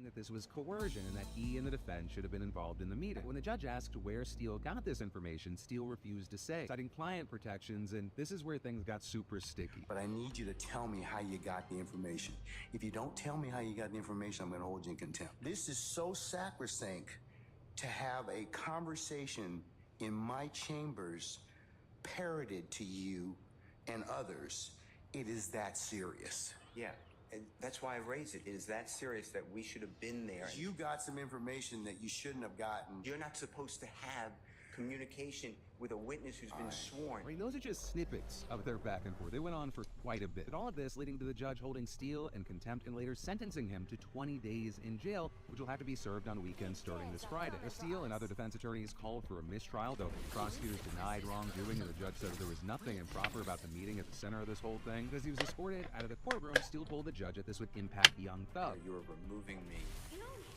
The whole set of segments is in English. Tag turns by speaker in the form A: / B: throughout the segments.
A: that this was coercion and that he and the defense should have been involved in the meeting. When the judge asked where Steele got this information, Steele refused to say, citing client protections, and this is where things got super sticky.
B: But I need you to tell me how you got the information. If you don't tell me how you got the information, I'm going to hold you in contempt. This is so sacrosanct to have a conversation in my chambers parroted to you and others. It is that serious.
C: Yeah, and that's why I raised it. It is that serious that we should have been there.
B: You got some information that you shouldn't have gotten.
C: You're not supposed to have communication with a witness who's been sworn.
A: I mean, those are just snippets of their back and forth. They went on for quite a bit. But all of this leading to the judge holding Steele in contempt and later sentencing him to 20 days in jail, which will have to be served on weekends starting this Friday. Steele and other defense attorneys called for a mistrial, though prosecutors denied wrongdoing, and the judge said there was nothing improper about the meeting at the center of this whole thing. As he was escorted out of the courtroom, Steele told the judge that this would impact Young Thug.
C: You were removing me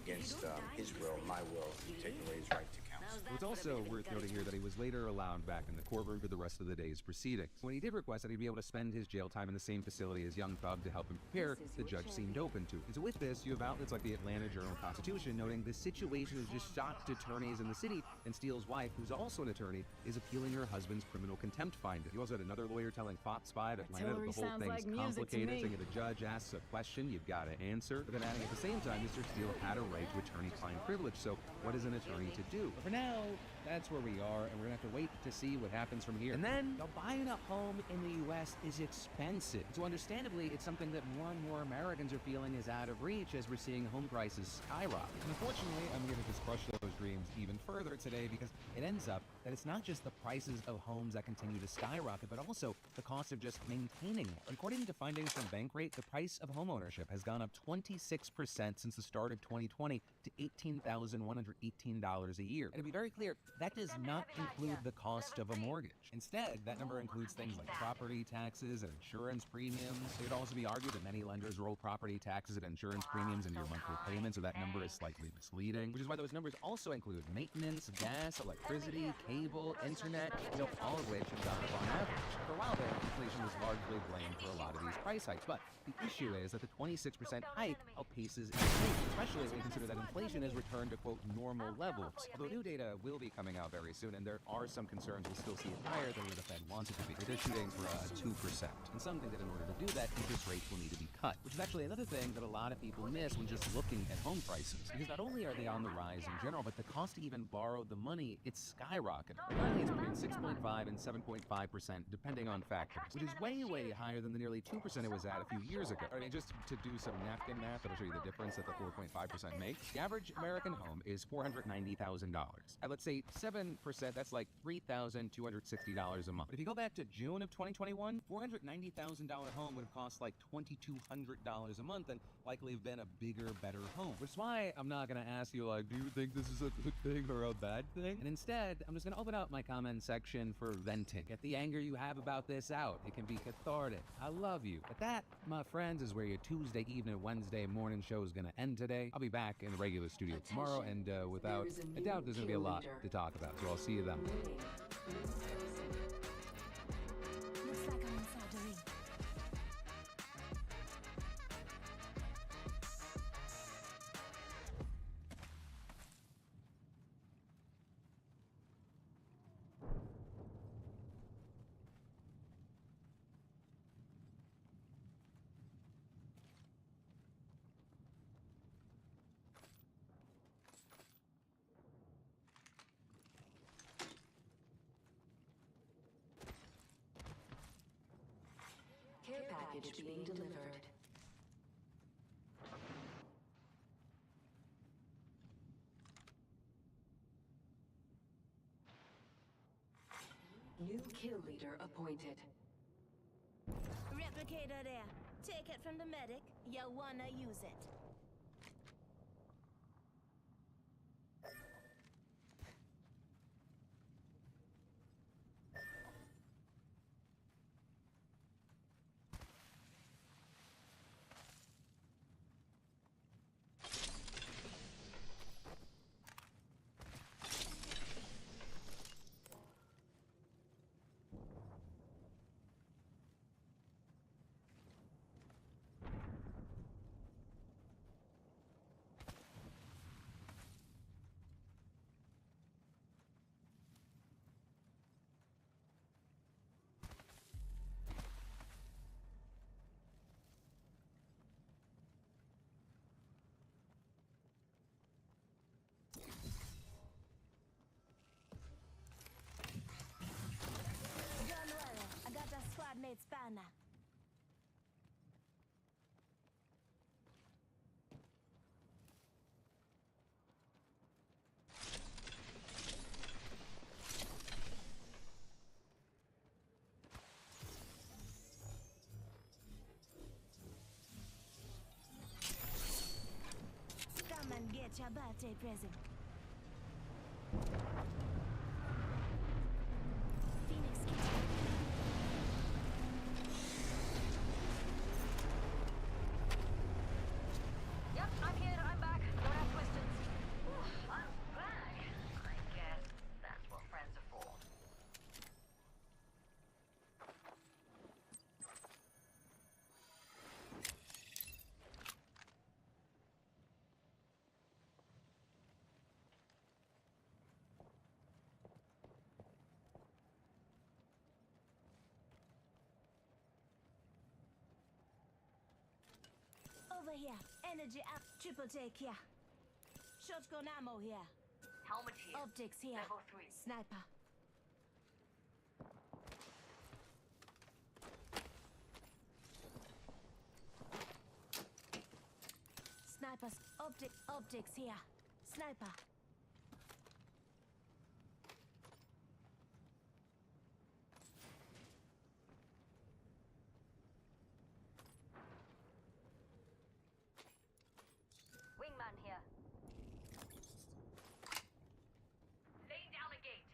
C: against his will, my will, taking away his right to counsel.
A: It's also worth noting here that he was later allowed back in the courtroom for the rest of the day's proceedings. When he did request that he be able to spend his jail time in the same facility as Young Thug to help him prepare, the judge seemed open to it. And so with this, you have outlets like the Atlanta Journal-Constitution noting the situation is just shocked attorneys in the city, and Steele's wife, who's also an attorney, is appealing her husband's criminal contempt finding. You also had another lawyer telling Fox 5 Atlanta that the whole thing's complicated, saying if the judge asks a question, you've got to answer. But then adding at the same time, Mr. Steele had a right to attorney-client privilege, so what is an attorney to do? But for now, that's where we are, and we're gonna have to wait to see what happens from here. And then, buying a home in the U.S. is expensive. So understandably, it's something that more and more Americans are feeling is out of reach as we're seeing home prices skyrocket. And unfortunately, I'm going to just crush those dreams even further today, because it ends up that it's not just the prices of homes that continue to skyrocket, but also the cost of just maintaining them. According to findings from Bankrate, the price of homeownership has gone up 26% since the start of 2020 to $18,118 a year. And to be very clear, that does not include the cost of a mortgage. Instead, that number includes things like property taxes and insurance premiums. It could also be argued that many lenders roll property taxes and insurance premiums into your monthly payments, so that number is slightly misleading, which is why those numbers also include maintenance, gas, electricity, cable, internet, all of which have gone up on average. For a while there, inflation was largely blamed for a lot of these price hikes, but the issue is that the 26% hike outpaces inflation, especially when you consider that inflation has returned to, quote, normal levels. Although new data will be coming out very soon, and there are some concerns we'll still see it higher than where the Fed wants it to be. They're shooting for 2%. And some think that in order to do that, interest rates will need to be cut, which is actually another thing that a lot of people miss when just looking at home prices. Because not only are they on the rise in general, but the cost to even borrow the money, it's skyrocketing. Currently, it's between 6.5 and 7.5%, depending on factors, which is way, way higher than the nearly 2% it was at a few years ago. I mean, just to do some napkin math, that'll show you the difference that the 4.5% makes. The average American home is $490,000. At, let's say, 7%, that's like $3,260 a month. But if you go back to June of 2021, $490,000 home would have cost like $2,200 a month and likely have been a bigger, better home. Which is why I'm not going to ask you, like, do you think this is a good thing or a bad thing? And instead, I'm just going to open up my comment section for venting. Get the anger you have about this out. It can be cathartic. I love you. But that, my friends, is where your Tuesday evening, Wednesday morning show is going to end today. I'll be back in the regular studio tomorrow, and without a doubt, there's going to be a lot to talk about. So I'll see you then.
D: Looks like I'm inside the ring.
E: Care package being delivered. New kill leader appointed.
D: Replicator there. Take it from the medic. You wanna use it. Yawana. Come and get your birthday present. Phoenix Kitchen.
F: Yep, I'm here. I'm back. Don't ask questions. I'm back. I guess that's what friends are for.
D: Over here. Energy up. Triple take here. Shotgun ammo here.
F: Helmet here.
D: Optics here.
F: Level 3.
D: Sniper. Snipers. Optics here. Sniper.
F: Wingman here. Laying down a gate.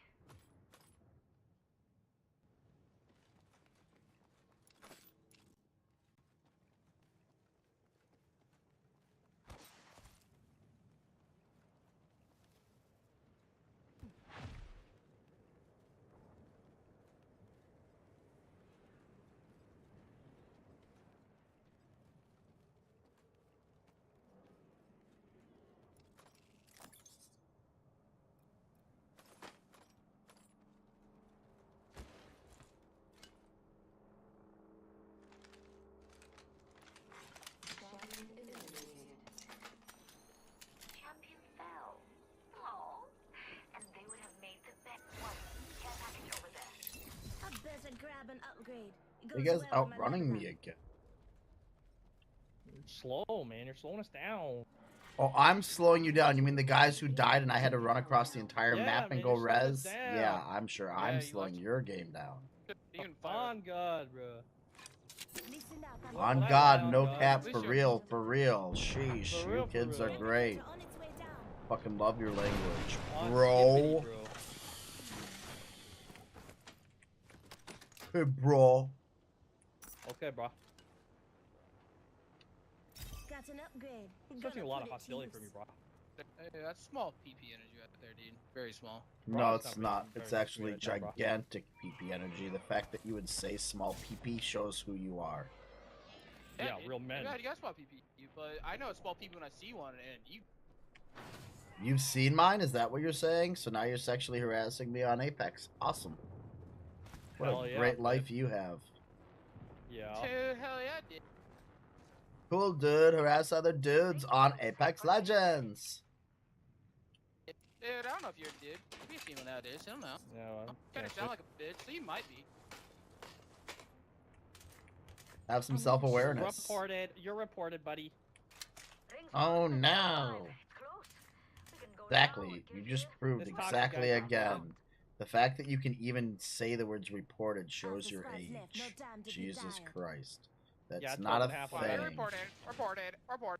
E: Champion eliminated.
F: Champion fell. Oh. And they would have made the best one. Care package over there.
D: I better grab an upgrade. It
G: You
D: goes
G: guys
D: well with my
G: outrunning me
D: level.
G: again.
H: Slow, man. You're slowing us down.
G: Oh, I'm slowing you down. You mean the guys who died and I had to run across the entire
H: Yeah,
G: map and
H: man,
G: go
H: you're slowing us
G: res?
H: down.
G: Yeah, I'm sure.
I: Yeah,
G: I'm
I: you
G: slowing
I: left-
G: your game down.
I: You can
H: On God, bro.
D: Listen up, I'm
G: On
H: Well,
G: God,
H: on
G: no
H: God.
G: cap,
I: At least
G: for
I: you're-
G: real, for real. Sheesh,
H: For real,
G: you kids
H: for
G: are
H: real.
G: great.
D: on its way down.
G: Fucking love your language,
H: On
G: bro.
H: skippity, bro.
G: Hey, bro.
H: Okay, bro.
D: Got an upgrade.
H: Expecting a
D: Gonna
H: lot
D: put
H: of
D: it to
H: hostility from
D: use.
H: you, bro.
I: Hey, that's small PP energy out there, dude. Very small.
G: No,
H: Bro,
G: it's
H: it's
G: not.
H: not
G: It's
H: very
G: actually
H: much weird, bro.
G: gigantic PP energy. The fact that you would say small PP shows who you are.
H: Yeah,
I: dude.
H: real men.
I: Yeah, you got small PP, but I know it's small PP when I see one, and you.
G: You've seen mine? Is that what you're saying? So now you're sexually harassing me on Apex. Awesome. What
H: Hell
G: a
H: yeah,
G: great
H: but-
G: life you have.
H: Yeah.
I: Hell yeah, dude.
G: Cool dude, harass other dudes on Apex Legends.
I: Dude, I don't know if you're a dude. You be a female nowadays. I don't know.
H: Yeah.
I: You kind of sound like a bitch, so you might be.
G: Have some self-awareness.
H: Reported. You're reported, buddy.
F: Rings
G: Oh
F: close,
G: no.
F: It's close. We can go now
G: Exactly.
F: and
G: You
F: kill
G: just
F: you.
G: proved
H: This toxic
G: exactly
H: guy-
G: again. The fact that you can even say the words reported shows
D: Half the
G: your
D: squad's
G: age.
D: left, no time to be
G: Jesus
D: dying.
G: Christ. That's
H: Yeah,
G: not
H: 12
G: a
H: and a half on
G: thing.
H: that.
I: Reported.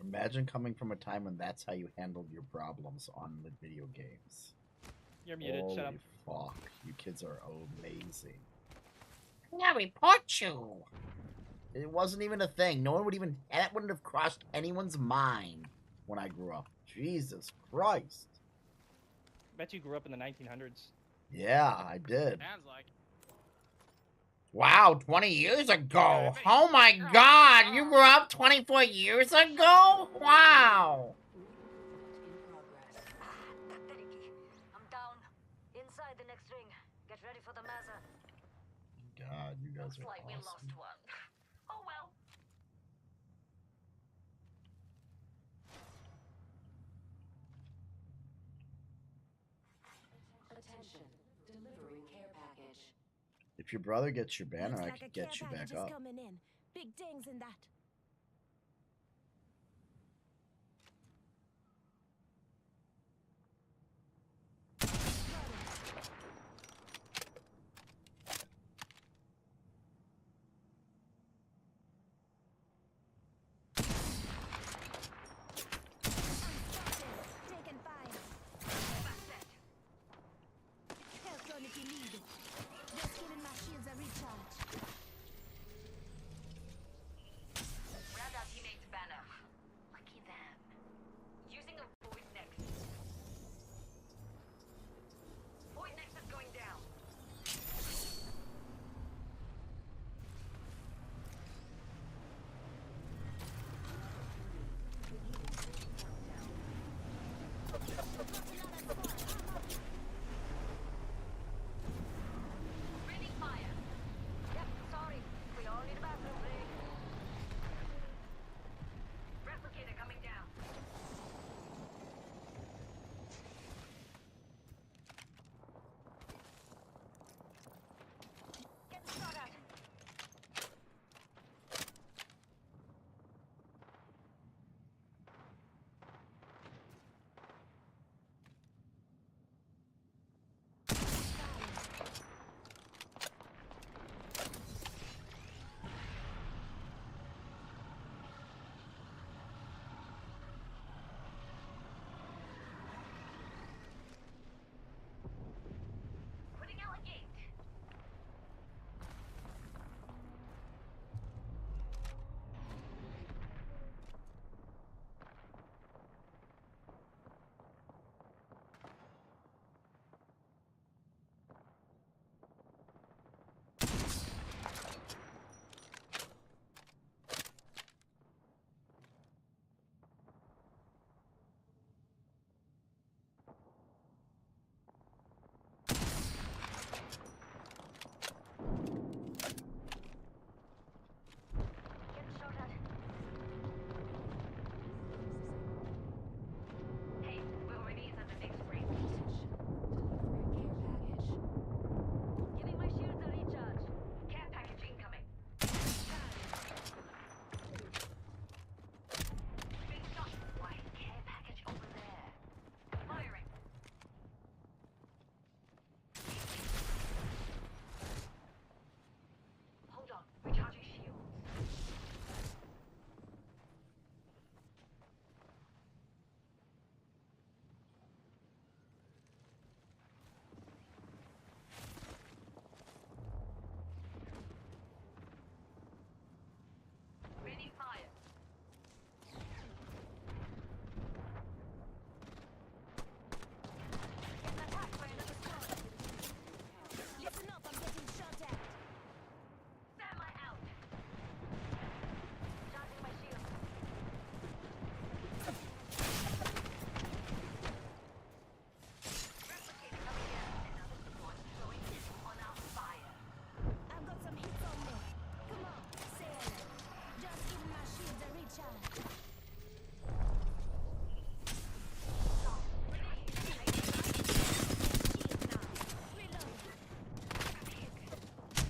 G: Imagine coming from a time when that's how you handled your problems on the video games.
H: You're muted.
G: Holy
H: Shut up.
G: fuck. You kids are amazing. I report you. It wasn't even a thing. No one would even, that wouldn't have crossed anyone's mind when I grew up. Jesus Christ.
H: Bet you grew up in the 1900s.
G: Yeah, I did.
I: Sounds like.
G: Wow, 20 years ago. Oh my god, you grew up 24 years ago? Wow.
E: In progress.
F: Tatariki, I'm down. Inside the next ring. Get ready for the Maza.
G: God, you guys
F: Looks
G: are
F: like we lost
G: awesome.
F: one. Oh well.
E: Attention. Delivering care package.
G: If your brother gets your banner,
D: Looks
G: I
D: like
G: could
D: a care
G: get you back
D: package is
G: up.
D: coming in. Big things in that. Taking fire. Health run if you need it. Just giving my shields a recharge.
F: Grabbed our teammate's banner. Lucky them. Using a Void Nexus. Void Nexus going down. Ready fire. Yep, sorry. We all need a bathroom break. Replicator coming down. Getting shot at. Putting out a gate. Getting shot at. Hey, we're already inside the next ring. Giving my shields a recharge. Care package incoming. Big shot. Why? Care package over there. Firing. Hold on. Recharging shields. Ready fire. Getting attacked by another squad.
D: Listen up, I'm getting shot at.
F: Thermite out. Charging my shield. Replicator coming in. Another squad going in on our fire.
D: I've got some hits on me. Come on, sailor. Just giving my shields a recharge. Reload.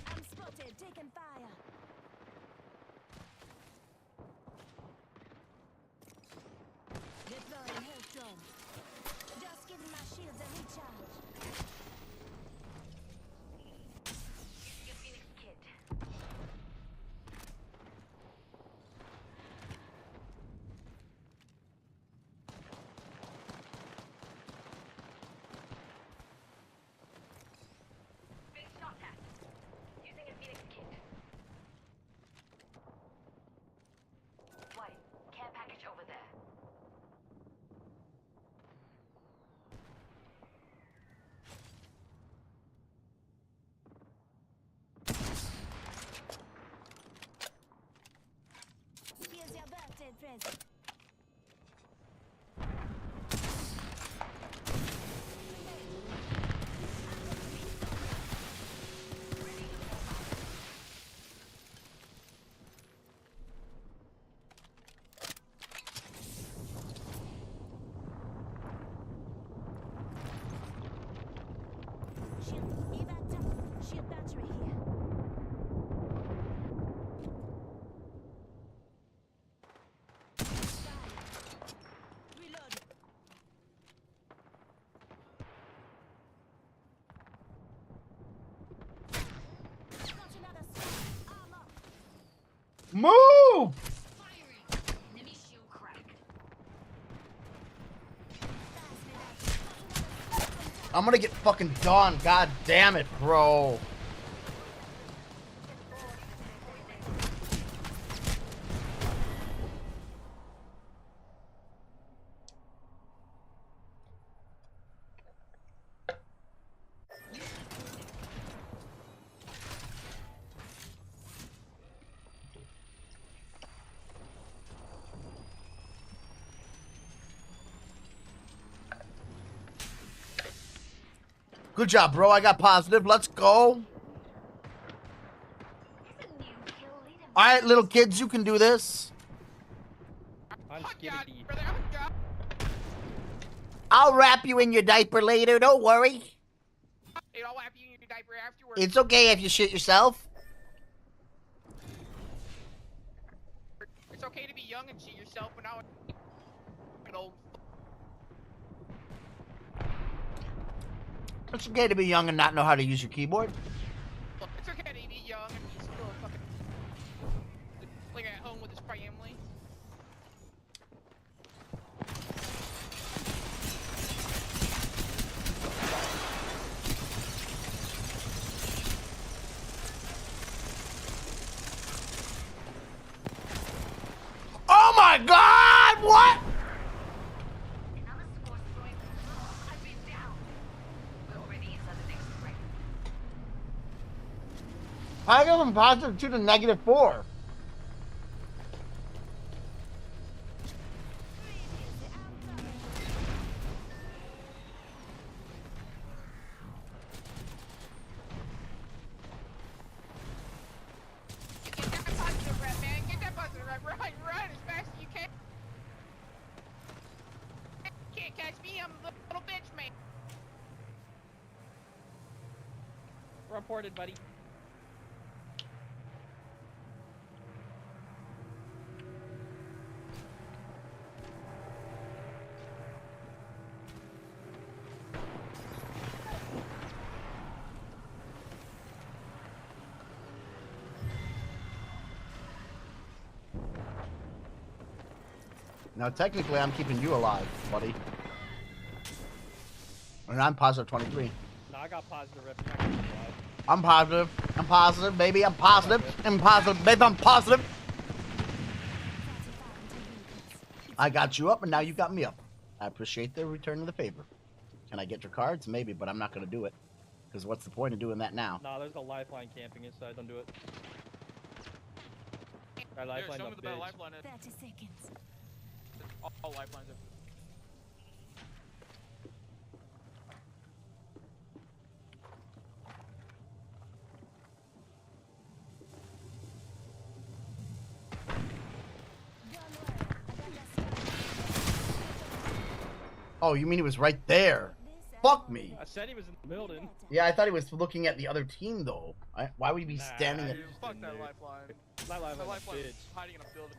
D: I'm spotted, taking fire. Deploying health drone. Just giving my shields a recharge.
F: Using a Phoenix kit. Big shot at. Using a Phoenix kit. White, care package over there.
D: Here's your birthday present. Shield, evac, shield battery here.
G: Move!
F: Enemy shield cracked.
G: I'm gonna get fucking done. God damn it, bro. Good job, bro. I got positive. Let's go.
F: There's a new kill leader.
G: All right, little kids, you can do this.
H: I'm
I: Fuck yeah,
H: skitty.
I: brother. I'm a god.
G: I'll wrap you in your diaper later. Don't worry.
I: Hey, I'll wrap you in your diaper afterwards.
G: It's okay if you shit yourself.
I: It's okay to be young and shit yourself, but now I'm old.
G: It's okay to be young and not know how to use your keyboard.
I: It's okay to be young and be still fucking like at home with his family.
G: Oh my god! What?
F: Another score's going. I've been down. We're already inside the next ring.
G: I go from positive 2 to negative 4.
I: Get that positive rep, man. Get that positive rep. Run as fast as you can. Can't catch me. I'm a little bitch, man.
H: Reported, buddy.
G: Now, technically, I'm keeping you alive, buddy. And I'm positive 23.
H: No, I got positive rep. You're not gonna survive.
G: I'm positive. I'm positive, baby. I'm positive. I'm positive, baby. I'm positive. I got you up, and now you got me up. I appreciate the return of the favor. Can I get your cards? Maybe, but I'm not going to do it. Because what's the point of doing that now?
H: Nah, there's a lifeline camping inside. Don't do it. Our
I: Here,
H: lifeline
I: show me
H: up
I: the better
H: bitch.
I: lifeline.
D: 30 seconds.
I: All lifelines are.
G: Oh, you mean he was right there? Fuck me.
H: I said he was in the building.
G: Yeah, I thought he was looking at the other team, though. Why would he be
H: Nah,
G: standing at...
H: he was
I: Fuck
H: in
I: that
H: there.
I: lifeline.
H: That
I: That
H: lifeline's a
I: lifeline is
H: bitch.
I: hiding in a building.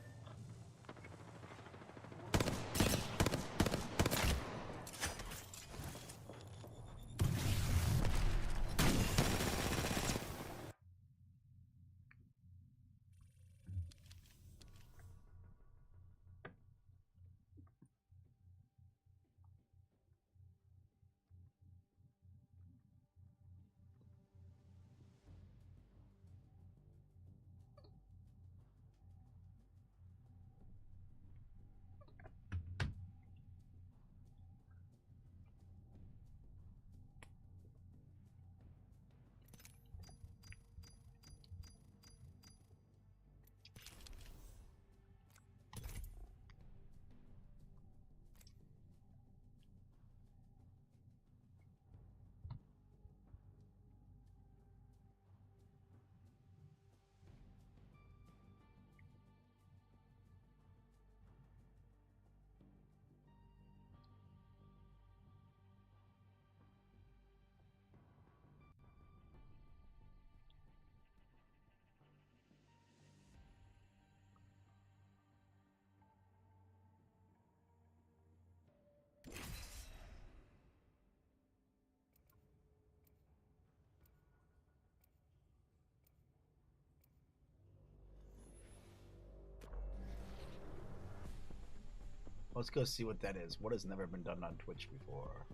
G: Let's go see what that is. What has never been done on Twitch before?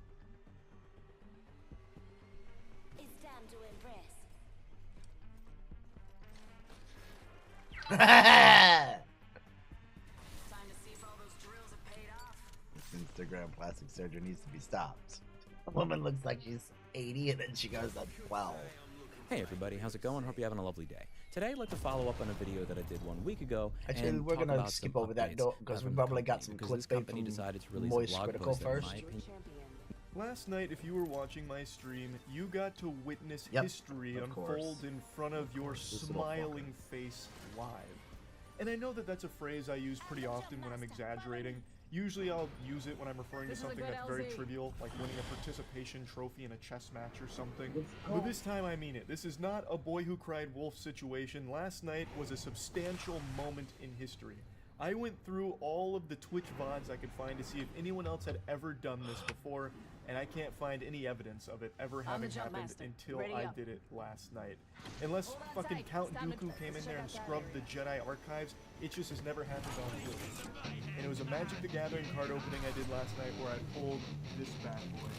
D: It's time to impress.
E: Time to see if all those drills have paid off.
G: This Instagram plastic surgery needs to be stopped. The woman looks like she's 80 and then she goes up 12.
J: Hey everybody, how's it going? Hope you're having a lovely day. Today I'd like to follow up on a video that I did 1 week ago.
G: Actually,
J: and
G: we're
J: talk
G: gonna
J: about
G: skip
J: some
G: over that
J: updates
G: because we
J: from the
G: probably got
J: company,
G: some
J: because this
G: clickbait
J: company
G: from
J: decided to release
G: Moist
J: a blog
G: Critical
J: post that, in
G: first.
J: my opinion,
K: Last night, if you were watching my stream, you got to witness
G: Yep,
K: history
G: of
K: unfold
G: course.
K: in front of your
G: This little
K: smiling face live. And I know that that's a phrase I use pretty often when I'm exaggerating. Usually I'll use it when I'm referring to something that's very trivial, like winning a participation trophy in a chess match or something. But this time I mean it. This is not a boy who cried wolf situation. Last night was a substantial moment in history. I went through all of the Twitch VODs I could find to see if anyone else had ever done this before, and I can't find any evidence of it ever having happened until I did it last night. Unless fucking Count Dooku came in there and scrubbed the Jedi archives, it just has never happened on Twitch. And it was a Magic the Gathering card opening I did last night where I pulled this bad boy.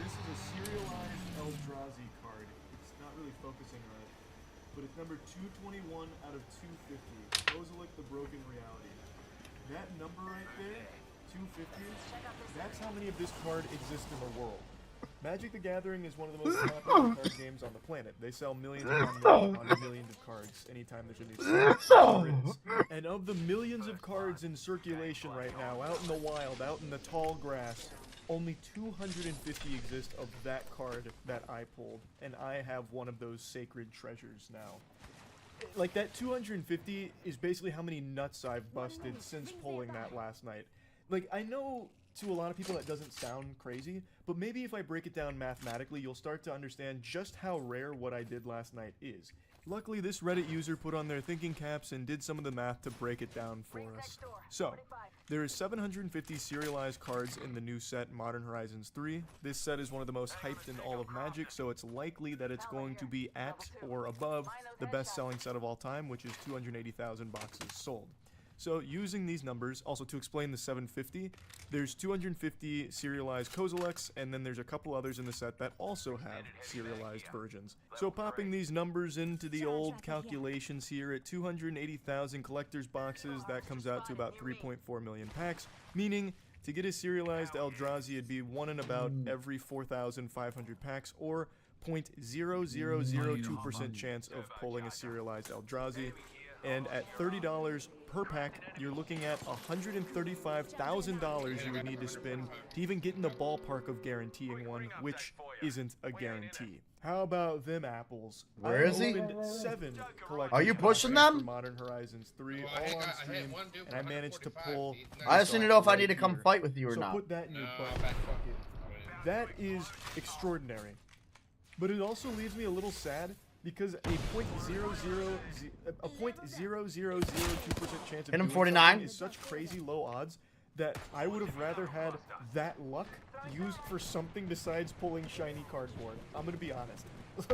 K: This is a serialized Eldrazi card. It's not really focusing on it, but it's number 221 out of 250. Kozilek the Broken Reality. That number right there, 250, that's how many of this card exist in the world. Magic the Gathering is one of the most popular card games on the planet. They sell millions upon millions of cards anytime there's a new set. And of the millions of cards in circulation right now, out in the wild, out in the tall grass, only 250 exist of that card that I pulled, and I have one of those sacred treasures now. Like, that 250 is basically how many nuts I've busted since pulling that last night. Like, I know to a lot of people that doesn't sound crazy, but maybe if I break it down mathematically, you'll start to understand just how rare what I did last night is. Luckily, this Reddit user put on their thinking caps and did some of the math to break it down for us. So, there is 750 serialized cards in the new set, Modern Horizons 3. This set is one of the most hyped in all of Magic, so it's likely that it's going to be at or above the best-selling set of all time, which is 280,000 boxes sold. So, using these numbers, also to explain the 750, there's 250 serialized Kozileks, and then there's a couple others in the set that also have serialized versions. So, popping these numbers into the old calculations here, at 280,000 collector's boxes, that comes out to about 3.4 million packs, meaning to get a serialized Eldrazi, it'd be 1 in about every 4,500 packs, or 0.0002% chance of pulling a serialized Eldrazi. And at $30 per pack, you're looking at $135,000 you would need to spend to even get in the ballpark of guaranteeing one, which isn't a guarantee. How about them apples?
G: Where is he?
K: Opened 7
G: Are you pushing
K: collectors
G: them?
K: for Modern Horizons 3 all on stream, and I managed to pull.
G: I just need to know if I need to
K: right
G: come
K: here.
G: fight with you or
K: So
G: not.
K: put that in your butt. Fuck it. That is extraordinary. But it also leaves me a little sad because a 0.0002% chance of
G: Hit him
K: doing
G: 49.
K: something is such crazy low odds that I would have rather had that luck used for something besides pulling shiny cardboard. I'm gonna be honest. Like,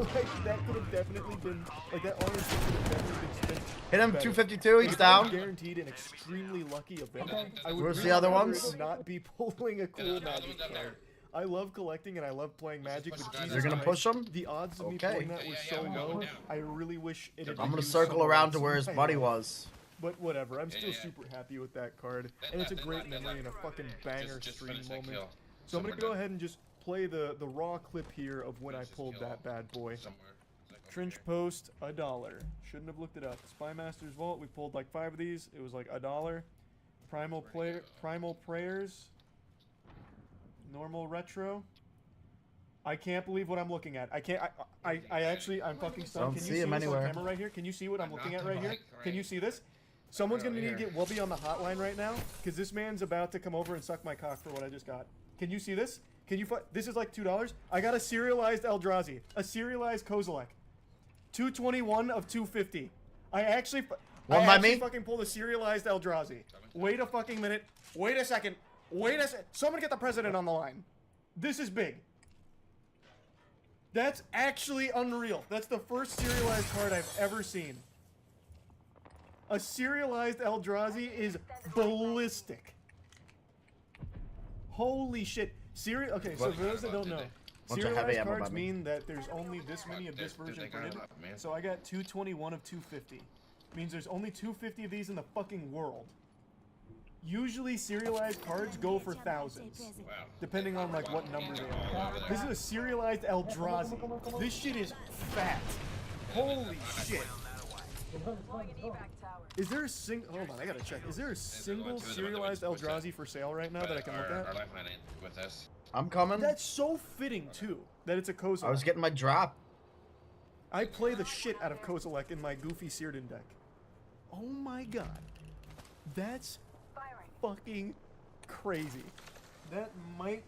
K: that could have definitely been, like, that honestly could have definitely been spent.
G: Hit him,
K: better.
G: 252, he's
K: If I was
G: down.
K: Guaranteed an extremely lucky event. I would
G: Where's the
K: really
G: other
K: rather
G: ones?
K: it not be pulling a cool Magic card. I love collecting and I love playing Magic, but Jesus
G: You're gonna
K: Christ,
G: push him?
K: the odds of me
G: Okay.
K: pulling that were so low. I really wish it had
G: I'm gonna
K: used
G: circle
K: somewhere
G: around
K: else
G: to where
K: in
G: his
K: my
G: buddy
K: life.
G: was.
K: But whatever, I'm still super happy with that card, and it's a great memory and a fucking banger stream moment. So I'm gonna go ahead and just play the raw clip here of when I pulled that bad boy. Trench Post, $1. Shouldn't have looked it up. Spy Master's Vault, we pulled like 5 of these. It was like $1. Primal Prayers. Normal Retro. I can't believe what I'm looking at. I can't. I actually, I'm fucking stunned.
G: Don't
K: Can you
G: see
K: see
G: him
K: this
G: anywhere.
K: on camera right here? Can you see what I'm looking at right here? Can you see this? Someone's gonna need to get Wubby on the hotline right now, because this man's about to come over and suck my cock for what I just got. Can you see this? Can you? This is like $2. I got a serialized Eldrazi, a serialized Kozilek, 221 of 250. I actually fucking pulled a serialized Eldrazi. Wait a fucking minute. Wait a second. Wait a second. Someone get the president on the line. This is big. That's actually unreal. That's the first serialized card I've ever seen. A serialized Eldrazi is ballistic. Holy shit. Okay, so for those that don't know,
G: Bunch of heavy
K: serialized
G: ammo
K: cards
G: by me.
K: mean that there's only this many of this version printed. So I got 221 of 250. Means there's only 250 of these in the fucking world. Usually serialized cards go for thousands, depending on like what number they are. This is a serialized Eldrazi. This shit is fat. Holy shit. Is there a hold on, I gotta check. Is there a single serialized Eldrazi for sale right now that I can look at?
G: I'm coming.
K: That's so fitting too, that it's a Kozilek.
G: I was getting my drop.
K: I play the shit out of Kozilek in my goofy Cyrdan deck. Oh my god. That's fucking crazy. That might...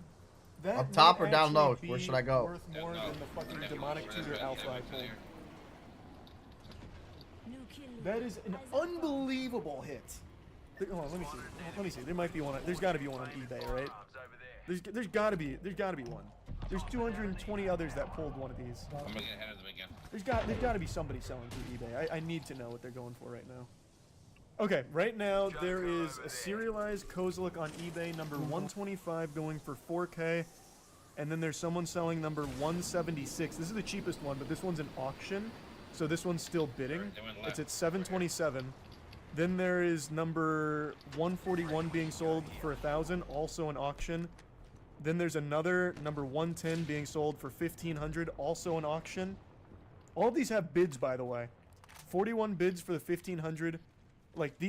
G: Up top or down low?
K: actually
G: Where
K: be
G: should I go?
K: Worth more than the fucking demonic tutor alpha I pulled. That is an unbelievable hit. Hold on, let me see. Let me see. There might be one. There's got to be one on eBay, right? There's got to be one. There's 220 others that pulled one of these.
L: I'm gonna get ahead of them again.
K: There's got to be somebody selling through eBay. I need to know what they're going for right now. Okay, right now there is a serialized Kozilek on eBay, number 125, going for 4K, and then there's someone selling number 176. This is the cheapest one, but this one's an auction, so this one's still bidding. It's at 727. Then there is number 141 being sold for 1,000, also an auction. Then there's another number 110 being sold for 1,500, also an auction. All these have bids, by the way. 41 bids for the 1,500. Like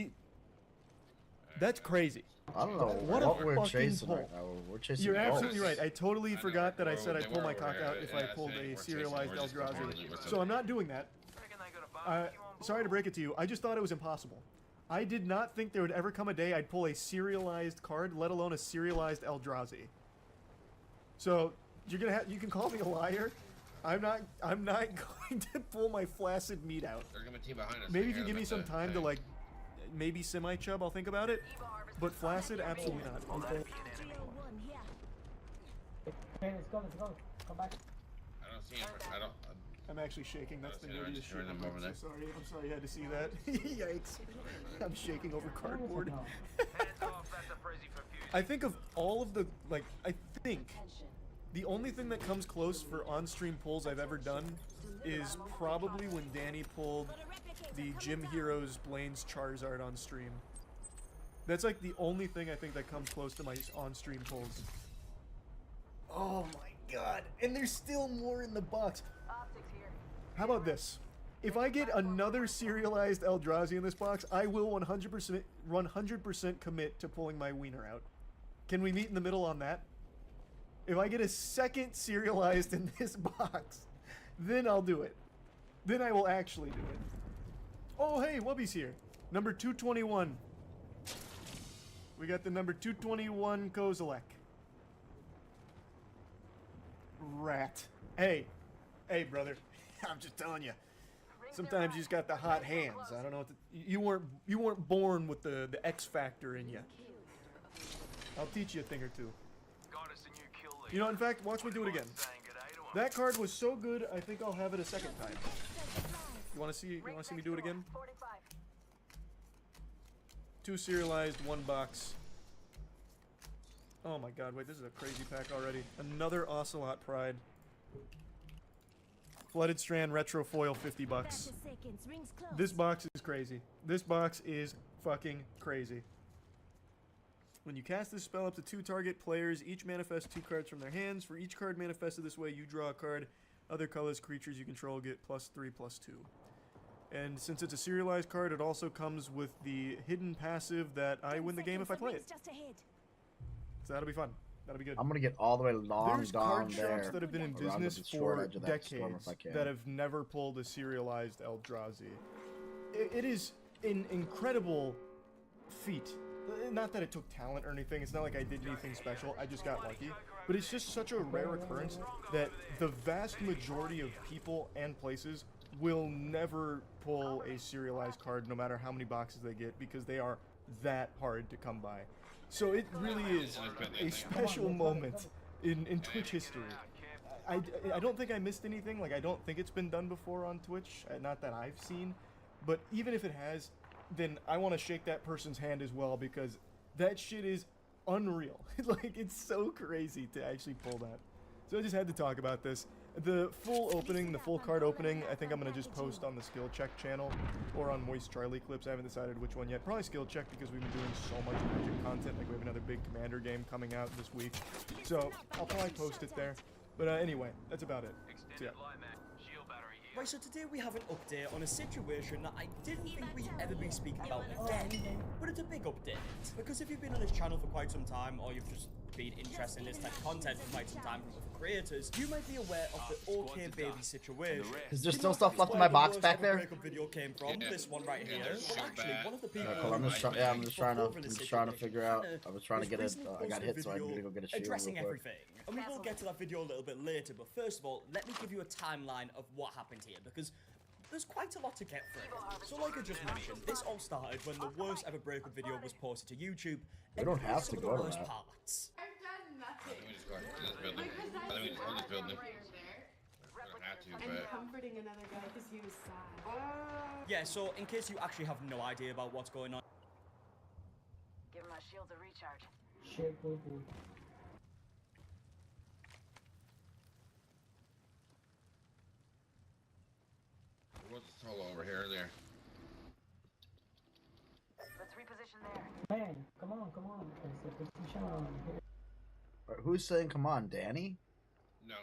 K: that's crazy.
G: I don't know what we're chasing right now. We're chasing.
K: You're absolutely right. I totally forgot that I said I'd pull my cock out if I pulled a serialized Eldrazi. So I'm not doing that. Sorry to break it to you. I just thought it was impossible. I did not think there would ever come a day I'd pull a serialized card, let alone a serialized Eldrazi. So you can call me a liar. I'm not going to pull my flaccid meat out. Maybe if you give me some time to like maybe semi-chub, I'll think about it. But flaccid, absolutely not. Okay.
L: Come back. I don't see him.
K: I'm actually shaking. That's the nerdiest shit. I'm sorry you had to see that. Yikes. I'm shaking over cardboard. I think of all of the, I think the only thing that comes close for on-stream pulls I've ever done is probably when Danny pulled the Gym Heroes Blaine's Charizard on stream. That's like the only thing I think that comes close to my on-stream pulls. Oh my god. And there's still more in the box. How about this? If I get another serialized Eldrazi in this box, I will 100% commit to pulling my wiener out. Can we meet in the middle on that? If I get a second serialized in this box, then I'll do it. Then I will actually do it. Oh, hey, Wubby's here. Number 221. We got the number 221 Kozilek. Rat. Hey, brother. I'm just telling you. Sometimes you just got the hot hands. I don't know what you weren't born with the X factor in you. I'll teach you a thing or two. You know, in fact, watch me do it again. That card was so good, I think I'll have it a second time. You want to see me do it again? 2 serialized, 1 box. Oh my god, wait, this is a crazy pack already. Another Ocelot Pride. Flooded Strand Retro Foil, $50. This box is crazy. This box is fucking crazy. When you cast this spell up to 2 target players, each manifest 2 cards from their hands. For each card manifested this way, you draw a card. Other colors creatures you control get +3/+2. And since it's a serialized card, it also comes with the hidden passive that I win the game if I play it. So that'll be fun. That'll be good.
G: I'm gonna get all the way long
K: There's
G: down
K: card
G: there.
K: shops that have been in
G: around the
K: business
G: short
K: for
G: edge of that storm
K: decades
G: if I can.
K: that have never pulled a serialized Eldrazi. It is an incredible feat. Not that it took talent or anything. It's not like I did anything special. I just got lucky. But it's just such a rare occurrence that the vast majority of people and places will never pull a serialized card no matter how many boxes they get because they are that hard to come by. So it really is a special moment in Twitch history. I don't think I missed anything. Like, I don't think it's been done before on Twitch. Not that I've seen. But even if it has, then I want to shake that person's hand as well because that shit is unreal. Like, it's so crazy to actually pull that. So I just had to talk about this. The full opening, the full card opening, I think I'm going to just post on the Skill Check channel or on Moist Charlie clips. I haven't decided which one yet. Probably Skill Check because we've been doing so much Magic content. Like, we have another big Commander game coming out this week. So I'll probably post it there. But anyway, that's about it. So, yeah.
M: Right, so today we have an update on a situation that I didn't think we'd ever be speaking about again, but it's a big update. Because if you've been on this channel for quite some time, or you've just been interested in this type of content for quite some time from other creators, you might be aware of the OK Baby situation.
G: Is there still stuff left in my box back there?
M: Breakup video came from this one right here. But actually, one of the people
G: I'm just trying to figure out. I was trying to get it. I got hit, so I'm gonna go get a shield.
M: Addressing everything. And we will get to that video a little bit later, but first of all, let me give you a timeline of what happened here, because there's quite a lot to get through. So like I just mentioned, this all started when the worst ever breakup video was posted to YouTube.
G: We don't have to go to that.
M: Parts.
N: I've done nothing.
O: We just go to this building. I think we just hold this building. We don't have to,
N: I'm
O: but...
N: comforting another guy because he was sad.
M: Yeah, so in case you actually have no idea about what's going on.
F: Give my shields a recharge.
L: Shit, boo boo.
O: What's the solo over here or there?
F: Let's reposition there.
L: Man, come on. There's a position on here.
G: Who's saying come on, Danny?
O: No.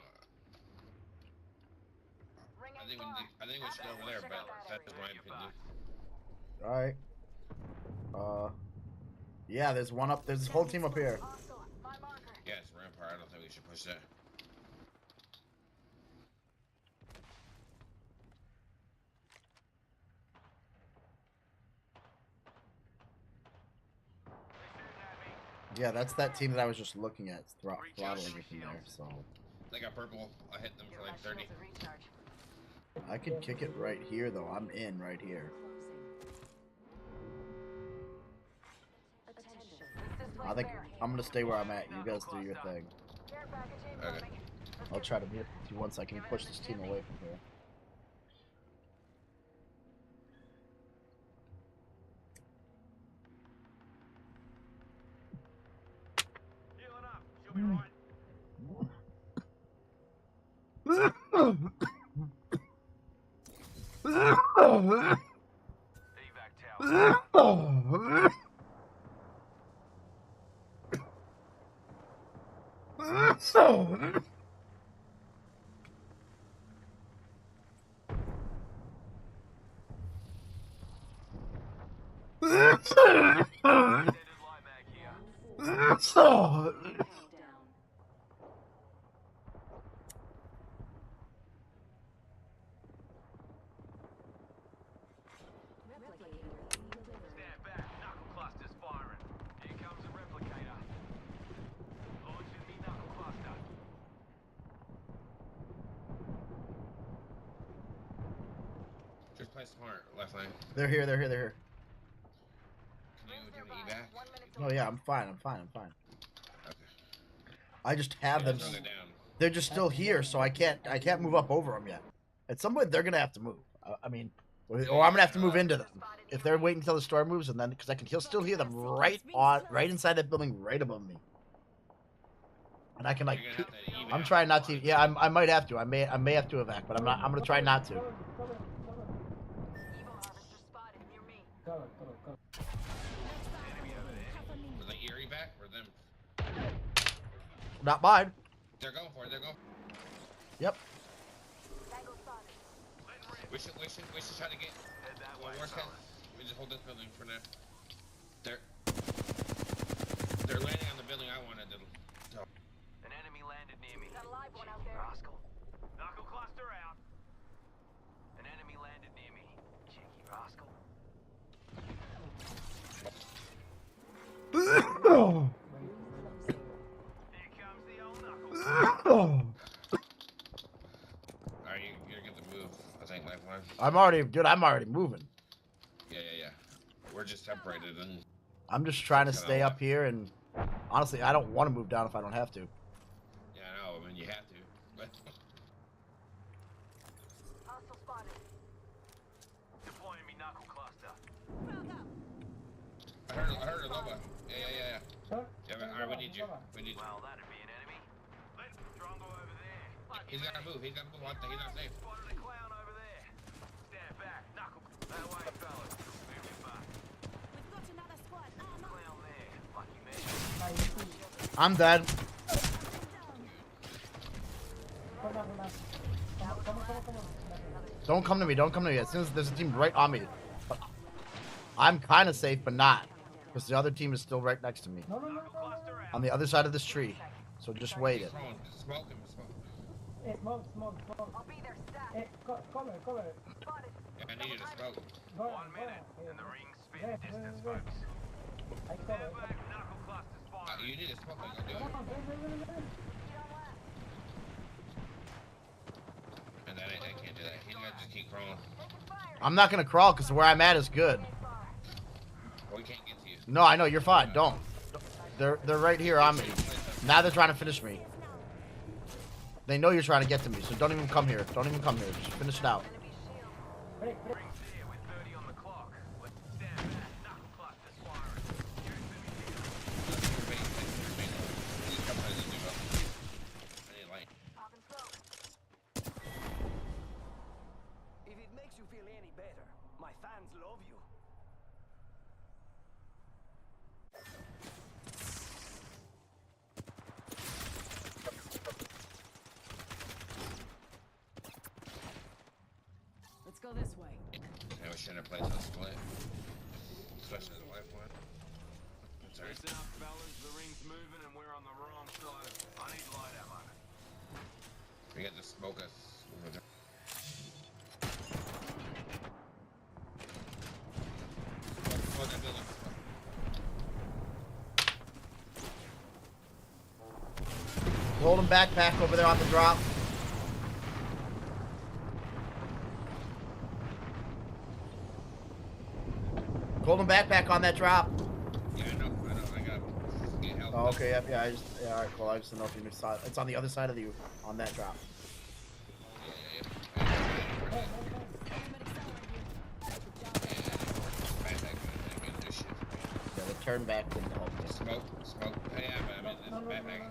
O: I think we should go over there, but that's my opinion.
G: Alright. Yeah, there's one up. There's this whole team up here.
O: Yeah, it's Rampart. I don't think we should push that.
G: Yeah, that's that team that I was just looking at, throttling it from there, so...
O: They got purple. I hit them for like 30.
G: I could kick it right here, though. I'm in right here. I think I'm gonna stay where I'm at. You guys do your thing.
O: Okay.
G: I'll try to do once I can push this team away from here.
O: Just play smart, left lane.
G: They're here.
O: Can you give me evac?
G: Oh yeah, I'm fine.
O: Okay.
G: I just have them.
O: Down.
G: They're just still here, so I can't move up over them yet. At some point, they're gonna have to move. I mean, or I'm gonna have to move into them. If they're waiting until the storm moves, and then because I can still hear them right inside that building, right above me. And I can like, I'm trying not to. Yeah, I might have to. I may have to evac, but I'm not. I'm gonna try not to.
L: Go.
O: Was the Erie back or them?
G: Not mine.
O: They're going for it.
G: Yep.
O: We should try to get one more set. We just hold this building for now. They're landing on the building I wanted them. So.
E: An enemy landed near me.
F: Got a live one out there.
E: Rascal. Knuckle cluster out. An enemy landed near me. Cheeky rascal. Here comes the old knuckle.
O: Alright, you're gonna get the move. I think lifeline.
G: I'm already moving.
O: Yeah. We're just separated and.
G: I'm just trying to stay up here, and honestly, I don't want to move down if I don't have to.
O: Yeah, I know. I mean, you have to, but.
F: Hostile spotted.
E: Deploying me knuckle cluster.
O: I heard a Loba. Yeah. Yeah, but need you. We need you.
E: Well, that'd be an enemy. Let's Drongo over there.
O: He's gotta move. He's gotta move. He's not safe.
E: Spotted a clown over there. Stand back. Knuckle. That way, fellas. Moving back.
D: We've got another squad.
E: Clown there. Lucky man.
G: I'm dead. Don't come to me. Don't come to me. As soon as there's a team right on me. I'm kind of safe, but not. Because the other team is still right next to me. On the other side of this tree. So just wait it.
O: Smoke him.
L: Hey, smoke. Hey, cover.
O: Yeah, I need you to smoke.
E: 1 minute, and the ring spin distance, folks.
L: I
E: Stand
L: cover.
E: back. Knuckle clusters firing.
O: You need to smoke. Like I do. And I can't do that. He's gonna just keep crawling.
G: I'm not going to crawl because where I'm at is good.
O: Well, we can't get to you.
G: No, I know. You're fine. Don't. They're right here on me. Now they're trying to finish me. They know you're trying to get to me, so don't even come here. Don't even come here. Just finish it out.
E: Rings here with 30 on the clock. Let's stand back. Knuckle clusters firing. If it makes you feel any better, my fans love you.
N: Let's go this way.
O: Yeah, we shouldn't have played so split. Especially the life one. Sorry.
E: Listen up, fellas. The ring's moving and we're on the wrong side. I need light ammo.
O: We got to smoke us. Smoke that building.
G: Hold him back over there on the drop. Hold him back on that drop.
O: Yeah, I know. I got get help.
G: Oh, okay, yeah, alright, cool. I just didn't know if you saw it. It's on the other side of you, on that drop. Yeah, they turn back and help me.
O: Smoke. Hey, I'm in this backpack.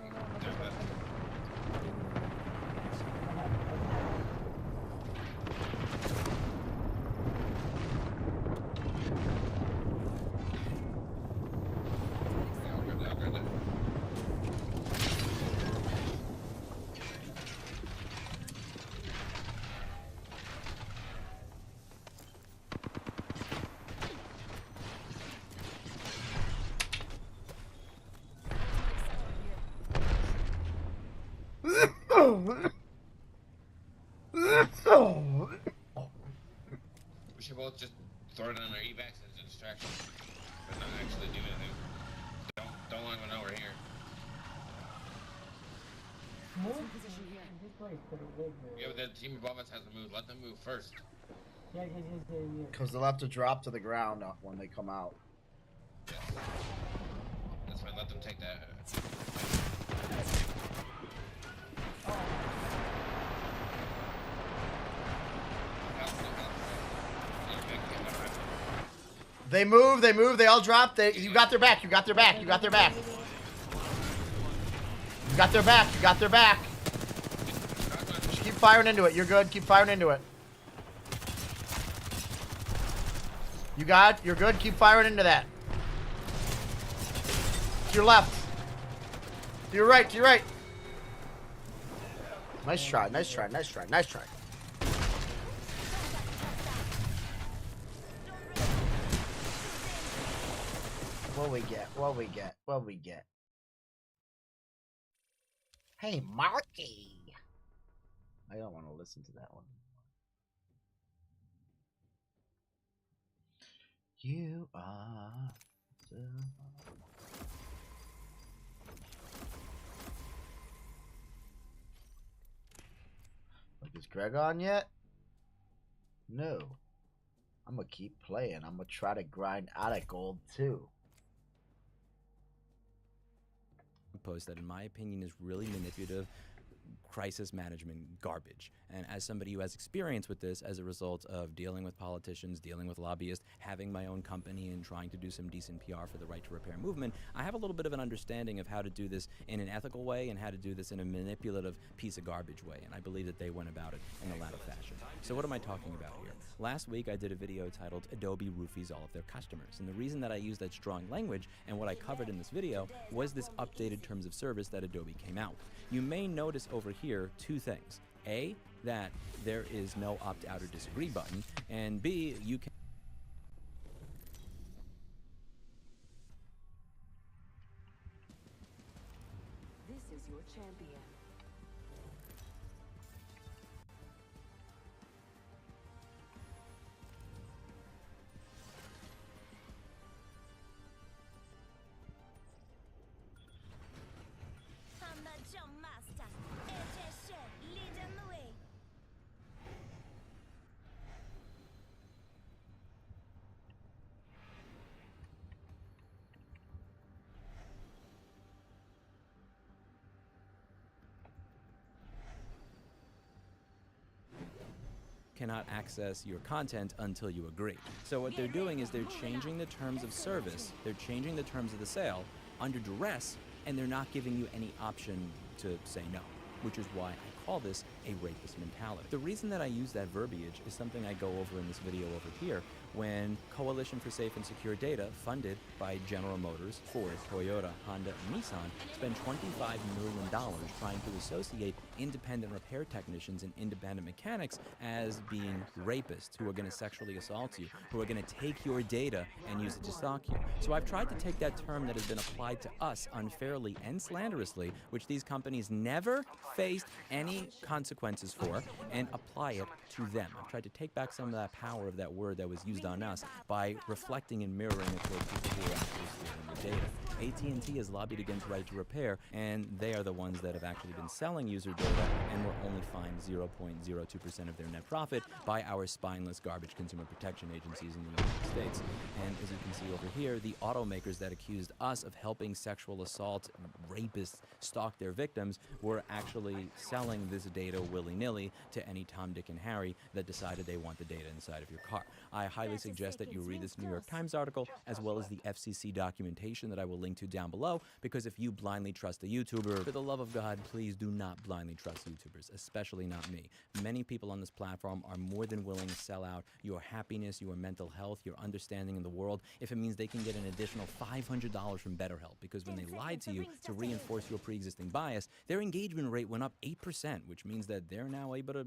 O: We should both just throw it on our evacs as a distraction, but not actually do anything. Don't let them know we're here. Yeah, but the team above us hasn't moved. Let them move first.
L: Yeah.
G: Because they'll have to drop to the ground when they come out.
O: Yeah. That's fine. Let them take that.
G: They move, they all drop. You got their back. Just keep firing into it. You're good. Keep firing into it. You're good. Keep firing into that. To your left. To your right. Nice try. What we get? Hey, Marky. I don't want to listen to that one. You are so... Like, is Greg on yet? No. I'm gonna keep playing. I'm gonna try to grind out of gold too.
J: Post that, in my opinion, is really manipulative, crisis management garbage. And as somebody who has experience with this as a result of dealing with politicians, dealing with lobbyists, having my own company and trying to do some decent PR for the Right to Repair movement, I have a little bit of an understanding of how to do this in an ethical way and how to do this in a manipulative piece of garbage way. And I believe that they went about it in the latter fashion. So what am I talking about here? Last week I did a video titled Adobe Roofies All of Their Customers. And the reason that I used that strong language and what I covered in this video was this updated terms of service that Adobe came out with. You may notice over here two things. A, that there is no opt-out or disagree button, and B, you can...
P: This is your champion.
D: I'm the jump master. AJ Shen, leading the way.
J: cannot access your content until you agree. So what they're doing is they're changing the terms of service, they're changing the terms of the sale under duress, and they're not giving you any option to say no, which is why I call this a rapist mentality. The reason that I use that verbiage is something I go over in this video over here, when Coalition for Safe and Secure Data, funded by General Motors, Ford, Toyota, Honda, and Nissan, spent $25 million trying to associate independent repair technicians and independent mechanics as being rapists who are going to sexually assault you, who are going to take your data and use it to stalk you. So I've tried to take that term that has been applied to us unfairly and slanderously, which these companies never faced any consequences for, and apply it to them. I've tried to take back some of that power of that word that was used on us by reflecting and mirroring it toward people who are actually stealing the data. AT&T has lobbied against Right to Repair, and they are the ones that have actually been selling user data and were only fined 0.02% of their net profit by our spineless garbage consumer protection agencies in the United States. And as you can see over here, the automakers that accused us of helping sexual assault rapists stalk their victims were actually selling this data willy-nilly to any Tom, Dick, and Harry that decided they want the data inside of your car. I highly suggest that you read this New York Times article, as well as the FCC documentation that I will link to down below, because if you blindly trust a YouTuber, for the love of God, please do not blindly trust YouTubers, especially not me. Many people on this platform are more than willing to sell out your happiness, your mental health, your understanding in the world, if it means they can get an additional $500 from BetterHelp, because when they lied to you to reinforce your pre-existing bias, their engagement rate went up 8%, which means that they're now able to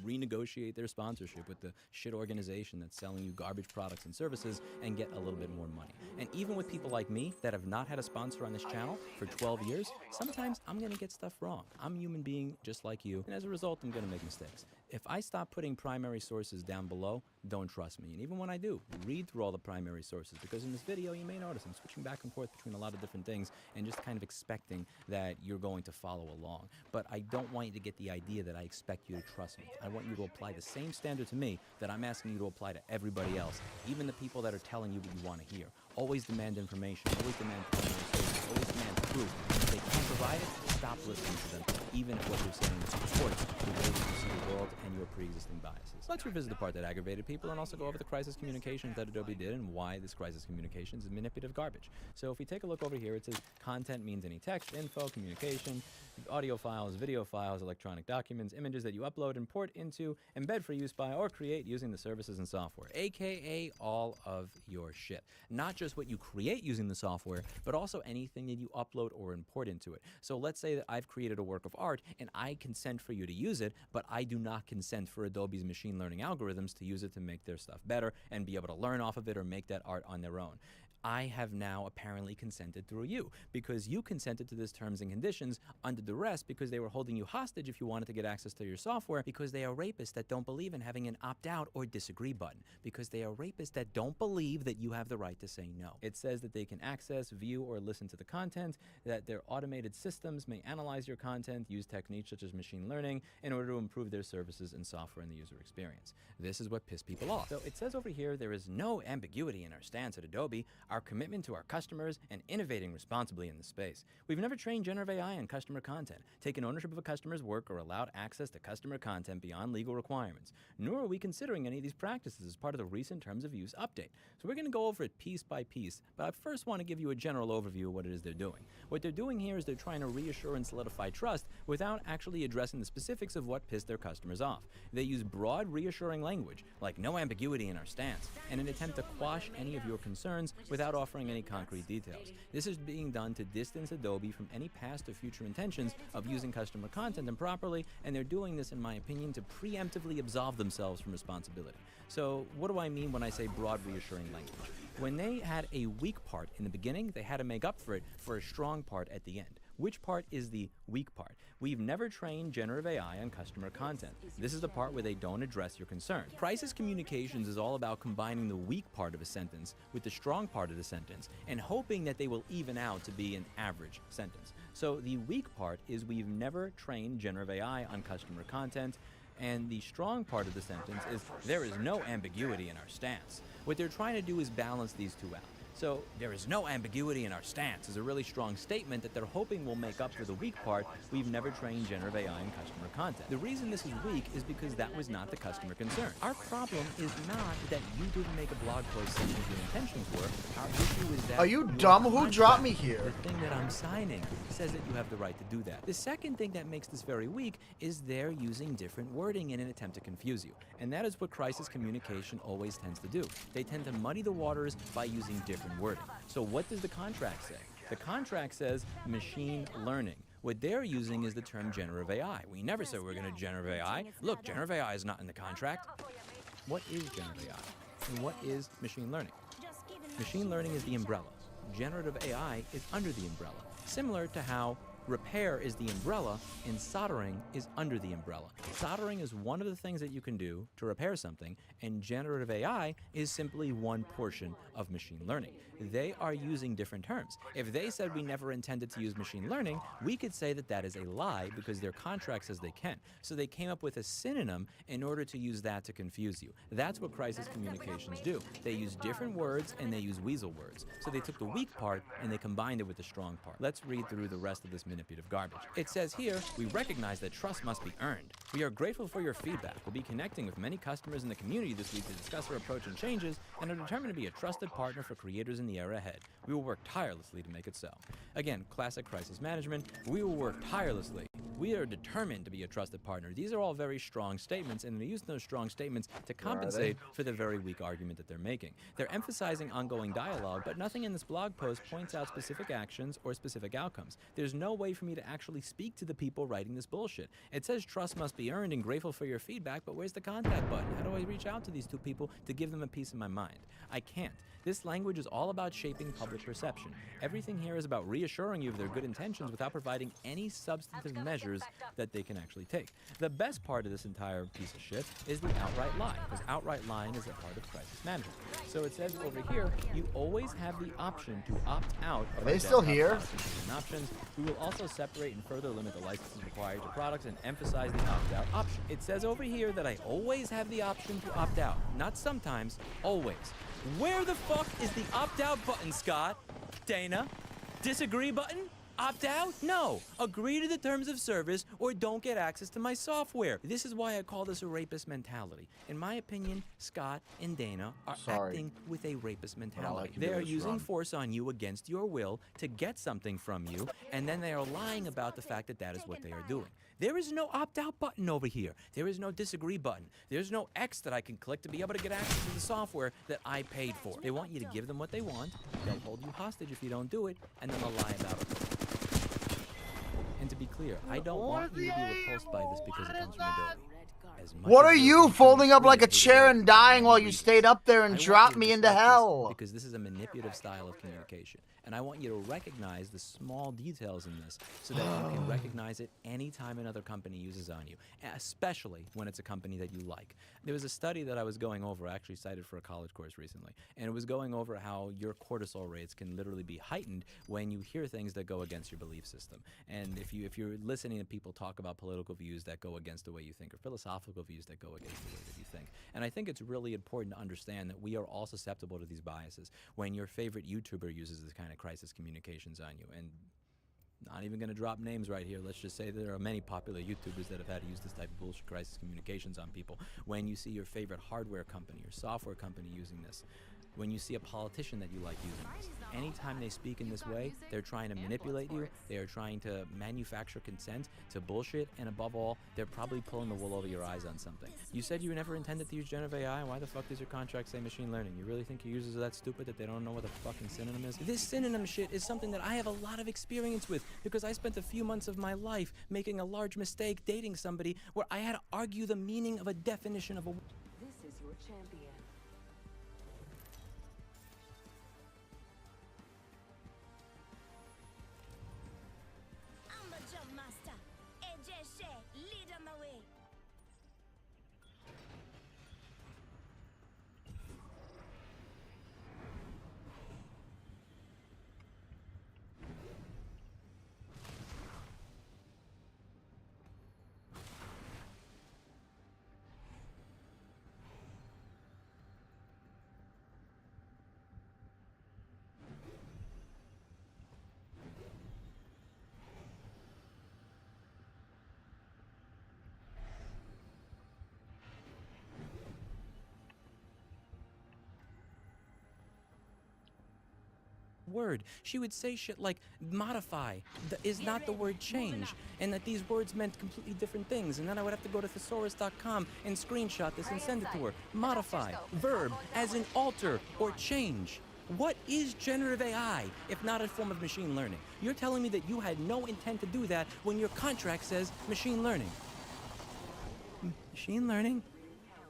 J: renegotiate their sponsorship with the shit organization that's selling you garbage products and services and get a little bit more money. And even with people like me that have not had a sponsor on this channel for 12 years, sometimes I'm gonna get stuff wrong. I'm a human being just like you, and as a result, I'm gonna make mistakes. If I stop putting primary sources down below, don't trust me. And even when I do, read through all the primary sources, because in this video, you may notice I'm switching back and forth between a lot of different things and just kind of expecting that you're going to follow along. But I don't want you to get the idea that I expect you to trust me. I want you to apply the same standard to me that I'm asking you to apply to everybody else, even the people that are telling you what you want to hear. Always demand information, always demand primary sources, always demand proof. And if they can't provide it, stop listening to them, even if what they're saying supports the way that you see the world and your pre-existing biases. Let's revisit the part that aggravated people and also go over the crisis communications that Adobe did and why this crisis communications is manipulative garbage. So if we take a look over here, it says content means any text, info, communication, audio files, video files, electronic documents, images that you upload, import into, embed for use by, or create using the services and software, aka all of your shit. Not just what you create using the software, but also anything that you upload or import into it. So let's say that I've created a work of art and I consent for you to use it, but I do not consent for Adobe's machine learning algorithms to use it to make their stuff better and be able to learn off of it or make that art on their own. I have now apparently consented through you, because you consented to this terms and conditions under duress because they were holding you hostage if you wanted to get access to your software, because they are rapists that don't believe in having an opt-out or disagree button, because they are rapists that don't believe that you have the right to say no. It says that they can access, view, or listen to the content, that their automated systems may analyze your content, use techniques such as machine learning in order to improve their services and software and the user experience. This is what pissed people off. So it says over here there is no ambiguity in our stance at Adobe. our commitment to our customers, and innovating responsibly in the space. We've never trained generative AI on customer content, taken ownership of a customer's work, or allowed access to customer content beyond legal requirements. Nor are we considering any of these practices as part of the recent Terms of Use update. So we're going to go over it piece by piece, but I first want to give you a general overview of what it is they're doing. What they're doing here is they're trying to reassure and solidify trust without actually addressing the specifics of what pissed their customers off. They use broad, reassuring language, like no ambiguity in our stance, in an attempt to quash any of your concerns without offering any concrete details. This is being done to distance Adobe from any past or future intentions of using customer content improperly, and they're doing this, in my opinion, to preemptively absolve themselves from responsibility. So what do I mean when I say broad, reassuring language? When they had a weak part in the beginning, they had to make up for it for a strong part at the end. Which part is the weak part? We've never trained generative AI on customer content. This is the part where they don't address your concern. Crisis communications is all about combining the weak part of a sentence with the strong part of the sentence and hoping that they will even out to be an average sentence. So the weak part is we've never trained generative AI on customer content, and the strong part of the sentence is there is no ambiguity in our stance. What they're trying to do is balance these two out. So there is no ambiguity in our stance is a really strong statement that they're hoping will make up for the weak part. We've never trained generative AI in customer content. The reason this is weak is because that was not the customer concern. Our problem is not that you didn't make a blog post saying what your intentions were. Our issue is that
G: are you dumb? Who dropped me here?
J: The thing that I'm signing says that you have the right to do that. The second thing that makes this very weak is they're using different wording in an attempt to confuse you. And that is what crisis communication always tends to do. They tend to muddy the waters by using different wording. So what does the contract say? The contract says machine learning. What they're using is the term generative AI. We never said we're going to generative AI. Look, generative AI is not in the contract. What is generative AI? And what is machine learning? Machine learning is the umbrella. Generative AI is under the umbrella. Similar to how repair is the umbrella and soldering is under the umbrella. Soldering is one of the things that you can do to repair something, and generative AI is simply one portion of machine learning. They are using different terms. If they said we never intended to use machine learning, we could say that that is a lie because their contract says they can. So they came up with a synonym in order to use that to confuse you. That's what crisis communications do. They use different words and they use weasel words. So they took the weak part and they combined it with the strong part. Let's read through the rest of this manipulative garbage. It says here, we recognize that trust must be earned. We are grateful for your feedback. We'll be connecting with many customers in the community this week to discuss our approach and changes, and are determined to be a trusted partner for creators in the era ahead. We will work tirelessly to make it so. Again, classic crisis management. We will work tirelessly. We are determined to be a trusted partner. These are all very strong statements, and they're using those strong statements to compensate for the very weak argument that they're making. They're emphasizing ongoing dialogue, but nothing in this blog post points out specific actions or specific outcomes. There's no way for me to actually speak to the people writing this bullshit. It says trust must be earned and grateful for your feedback, but where's the contact button? How do I reach out to these two people to give them a piece of my mind? I can't. This language is all about shaping public perception. Everything here is about reassuring you of their good intentions without providing any substantive measures that they can actually take. The best part of this entire piece of shit is the outright lie, because outright lying is a part of crisis management. So it says over here, you always have the option to opt out of
G: Are they still here?
J: options. We will also separate and further limit the licenses required to products and emphasize the opt-out option. It says over here that I always have the option to opt out. Not sometimes, always. Where the fuck is the opt-out button, Scott? Dana? Disagree button? Opt out? No. Agree to the terms of service or don't get access to my software. This is why I call this a rapist mentality. In my opinion, Scott and Dana are acting with a rapist mentality. They are using force on you against your will to get something from you, and then they are lying about the fact that that is what they are doing. There is no opt-out button over here. There is no disagree button. There's no X that I can click to be able to get access to the software that I paid for. They want you to give them what they want. They'll hold you hostage if you don't do it, and then they'll lie about it. And to be clear, I don't want you to be repulsed by this because it comes from Adobe.
G: What are you folding up like a chair and dying while you stayed up there and dropped me into hell?
J: Because this is a manipulative style of communication. And I want you to recognize the small details in this so that you can recognize it anytime another company uses on you, especially when it's a company that you like. There was a study that I was going over, I actually cited for a college course recently, and it was going over how your cortisol rates can literally be heightened when you hear things that go against your belief system. And if you're listening to people talk about political views that go against the way you think, or philosophical multiple views that go against the way that you think. And I think it's really important to understand that we are all susceptible to these biases. When your favorite YouTuber uses this kind of crisis communications on you, and not even going to drop names right here. Let's just say there are many popular YouTubers that have had to use this type of bullshit crisis communications on people. When you see your favorite hardware company or software company using this, when you see a politician that you like using this, anytime they speak in this way, they're trying to manipulate you, they are trying to manufacture consent to bullshit, and above all, they're probably pulling the wool over your eyes on something. You said you never intended to use generative AI. Why the fuck does your contract say machine learning? You really think your users are that stupid that they don't know what a fucking synonym is? This synonym shit is something that I have a lot of experience with because I spent a few months of my life making a large mistake dating somebody where I had to argue the meaning of a definition of a...
P: This is your champion.
D: I'm the jump master. AJ Shea, lead on the way.
J: word. She would say shit like modify is not the word change, and that these words meant completely different things, and then I would have to go to thesaurus.com and screenshot this and send it to her. Modify, verb, as in alter or change. What is generative AI if not a form of machine learning? You're telling me that you had no intent to do that when your contract says machine learning. Machine learning?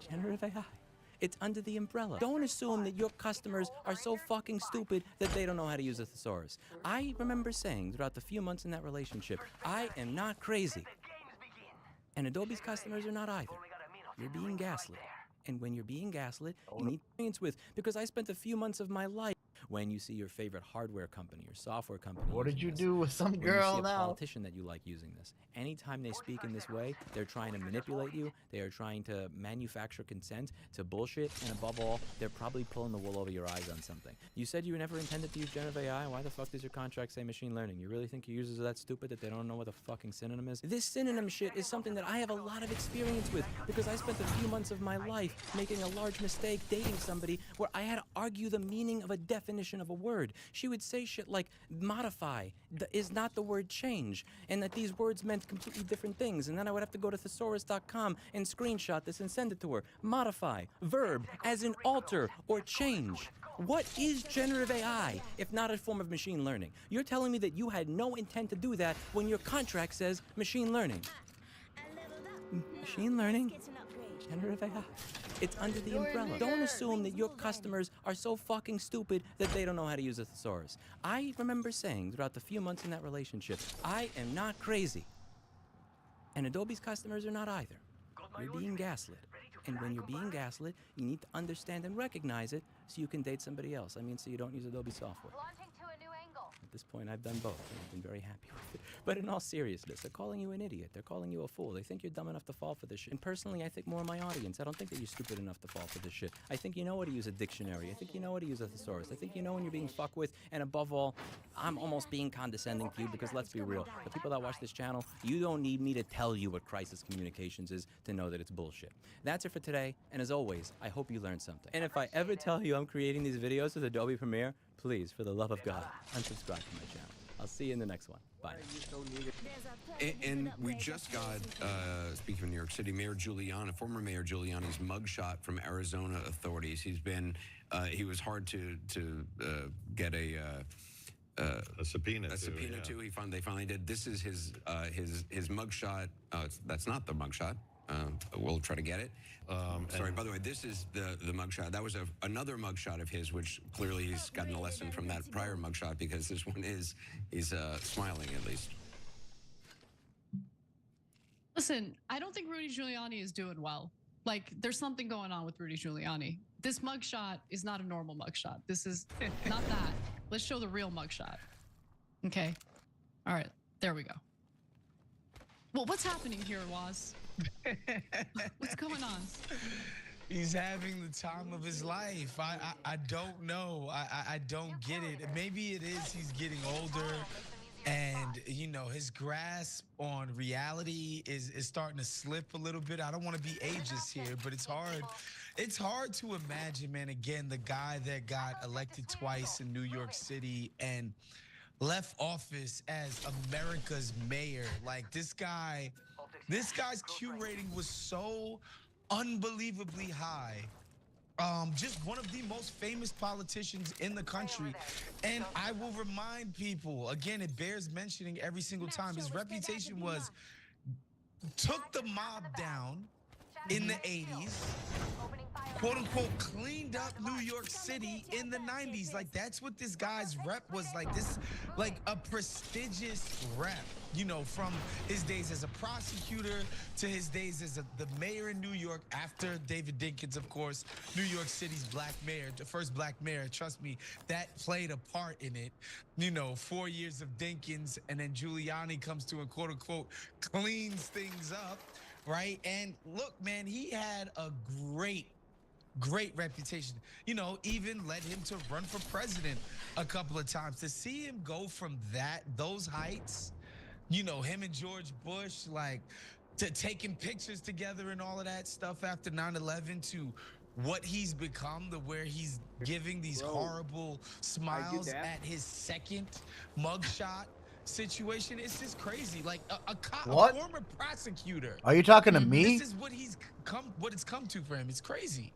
J: Generative AI. It's under the umbrella. Don't assume that your customers are so fucking stupid that they don't know how to use a thesaurus. I remember saying throughout the few months in that relationship, I am not crazy. And Adobe's customers are not either. You're being gaslit. And when you're being gaslit, you need experience with, because I spent a few months of my life. When you see your favorite hardware company or software company,
G: what did you
J: this,
G: do with some
J: when
G: girl
J: you see a
G: now?
J: politician that you like using this, anytime they speak in this way, they're trying to manipulate you. They are trying to manufacture consent to bullshit, and above all, they're probably pulling the wool over your eyes on something. You said you never intended to use generative AI. Why the fuck does your contract say machine learning? You really think your users are that stupid that they don't know what a fucking synonym is? This synonym shit is something that I have a lot of experience with because I spent a few months of my life making a large mistake dating somebody where I had to argue the meaning of a definition of a word. She would say shit like modify is not the word change, and that these words meant completely different things, and then I would have to go to thesaurus.com and screenshot this and send it to her. Modify, verb, as in alter or change. What is generative AI if not a form of machine learning? You're telling me that you had no intent to do that when your contract says machine learning. Machine learning? Generative AI. It's under the umbrella. Don't assume that your customers are so fucking stupid that they don't know how to use a thesaurus. I remember saying throughout the few months in that relationship, I am not crazy. And Adobe's customers are not either. You're being gaslit. And when you're being gaslit, you need to understand and recognize it so you can date somebody else. I mean, so you don't use Adobe software.
F: Launching to a new angle.
J: At this point, I've done both, and I've been very happy with it. But in all seriousness, they're calling you an idiot. They're calling you a fool. They think you're dumb enough to fall for this shit. And personally, I think more of my audience. I don't think that you're stupid enough to fall for this shit. I think you know how to use a dictionary. I think you know how to use a thesaurus. I think you know when you're being fucked with. And above all, I'm almost being condescending to you because let's be real. The people that watch this channel, you don't need me to tell you what crisis communications is to know that it's bullshit. That's it for today. And as always, I hope you learned something. And if I ever tell you I'm creating these videos with Adobe Premiere, please, for the love of God, unsubscribe to my channel. I'll see you in the next one. Bye.
Q: And we just got, speaking of New York City, Mayor Giuliani, former Mayor Giuliani's mugshot from Arizona authorities. He's been, he was hard to get a subpoena to. They finally did. This is his mugshot. That's not the mugshot. We'll try to get it. Sorry, by the way, this is the mugshot. That was another mugshot of his, which clearly he's gotten a lesson from that prior mugshot because this one he's smiling at least.
R: Listen, I don't think Rudy Giuliani is doing well. Like, there's something going on with Rudy Giuliani. This mugshot is not a normal mugshot. This is not that. Let's show the real mugshot. Okay. All right. There we go. Well, what's happening here, Waz? What's going on?
S: He's having the time of his life. I don't know. I don't get it. Maybe it is he's getting older, and you know his grasp on reality is starting to slip a little bit. I don't want to be ageist here, but it's hard. It's hard to imagine, man. Again, the guy that got elected twice in New York City and left office as America's mayor. Like this guy's Q rating was so unbelievably high. Just one of the most famous politicians in the country. And I will remind people, again, it bears mentioning every single time, his reputation was took the mob down in the 80s, quote unquote, cleaned up New York City in the 90s. Like that's what this guy's rep was like. This, like a prestigious rep, you know, from his days as a prosecutor to his days as the mayor in New York after David Dinkins, of course, New York City's black mayor, the first black mayor. Trust me, that played a part in it. You know, 4 years of Dinkins and then Giuliani comes to and quote unquote cleans things up. Right. And look, man, he had a great reputation, you know, even led him to run for president a couple of times. To see him go from those heights, you know, him and George Bush, like to taking pictures together and all of that stuff after 9/11 to what he's become, to where he's giving these horrible smiles at his second mugshot situation. It's just crazy. Like a former prosecutor.
G: Are you talking to me?
S: This is what it's come to for him. It's crazy.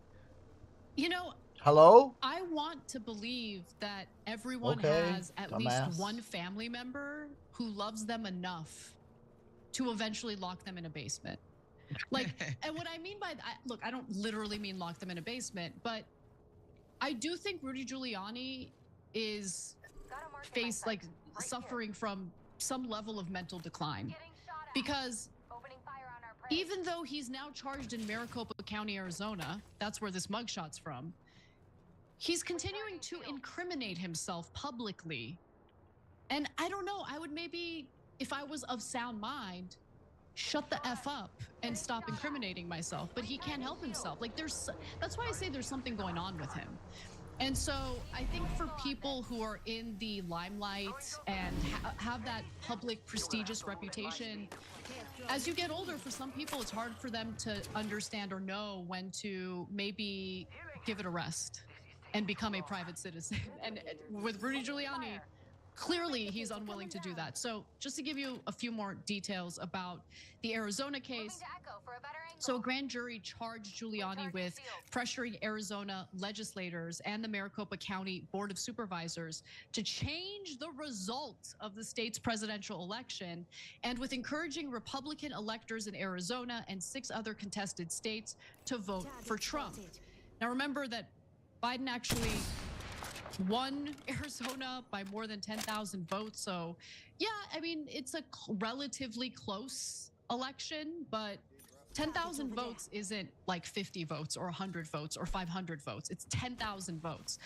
R: You know,
G: hello?
R: I want to believe that everyone
G: Okay,
R: has at
G: dumbass.
R: least one family member who loves them enough to eventually lock them in a basement. Like, and what I mean by that, look, I don't literally mean lock them in a basement, but I do think Rudy Giuliani is suffering from some level of mental decline, because even though he's now charged in Maricopa County, Arizona, that's where this mugshot's from, he's continuing to incriminate himself publicly. And I don't know, I would maybe, if I was of sound mind, shut the F up and stop incriminating myself. But he can't help himself. Like that's why I say there's something going on with him. And so I think for people who are in the limelight and have that public prestigious reputation, as you get older, for some people, it's hard for them to understand or know when to maybe give it a rest and become a private citizen. And with Rudy Giuliani, clearly he's unwilling to do that. So just to give you a few more details about the Arizona case. So a grand jury charged Giuliani with pressuring Arizona legislators and the Maricopa County Board of Supervisors to change the result of the state's presidential election, and with encouraging Republican electors in Arizona and 6 other contested states to vote for Trump. Now remember that Biden actually won Arizona by more than 10,000 votes. So yeah, I mean, it's a relatively close election, but 10,000 votes isn't like 50 votes or 100 votes or 500 votes. It's 10,000 votes.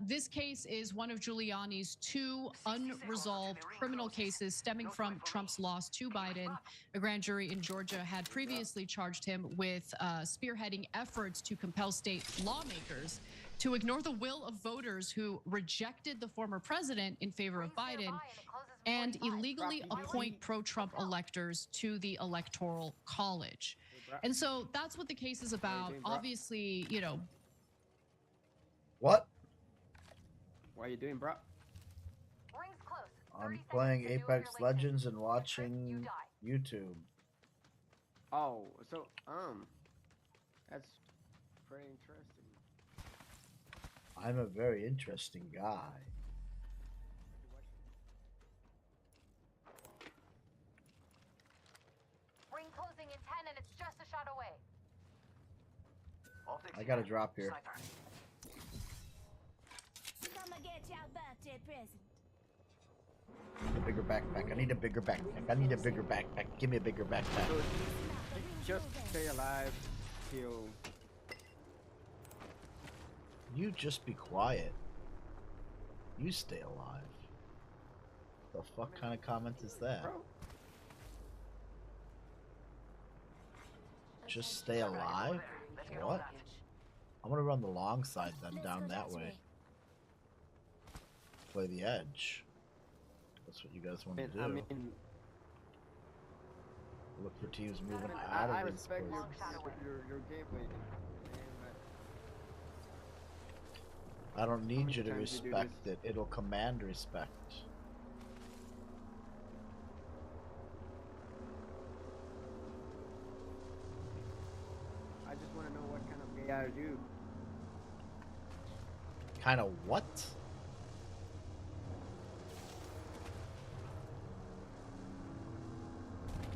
R: This case is one of Giuliani's 2 unresolved criminal cases stemming from Trump's loss to Biden. A grand jury in Georgia had previously charged him with spearheading efforts to compel state lawmakers to ignore the will of voters who rejected the former president in favor of Biden and illegally appoint pro-Trump electors to the Electoral College. And so that's what the case is about. Obviously, you know.
G: What?
T: What are you doing, bro?
G: I'm playing Apex Legends and watching YouTube.
T: Oh, so, that's pretty interesting.
G: I'm a very interesting guy.
F: Ring closing in 10 and it's just a shot away.
G: I gotta drop here.
D: I'ma get your birthday present.
G: A bigger backpack. I need a bigger backpack. I need a bigger backpack. Give me a bigger backpack.
T: Just stay alive till...
G: You just be quiet. You stay alive. The fuck kind of comment is that? Just stay alive? What? I'm gonna run the long side then, down that way. Play the edge. That's what you guys want to do.
T: I mean,
G: Look for teams moving out
T: I
G: of these
T: respect
G: places.
T: your gameplay.
G: I don't need you to
T: times you do
G: respect it. It'll command respect.
T: I just want to know what kind of AI you do.
G: Kind of what?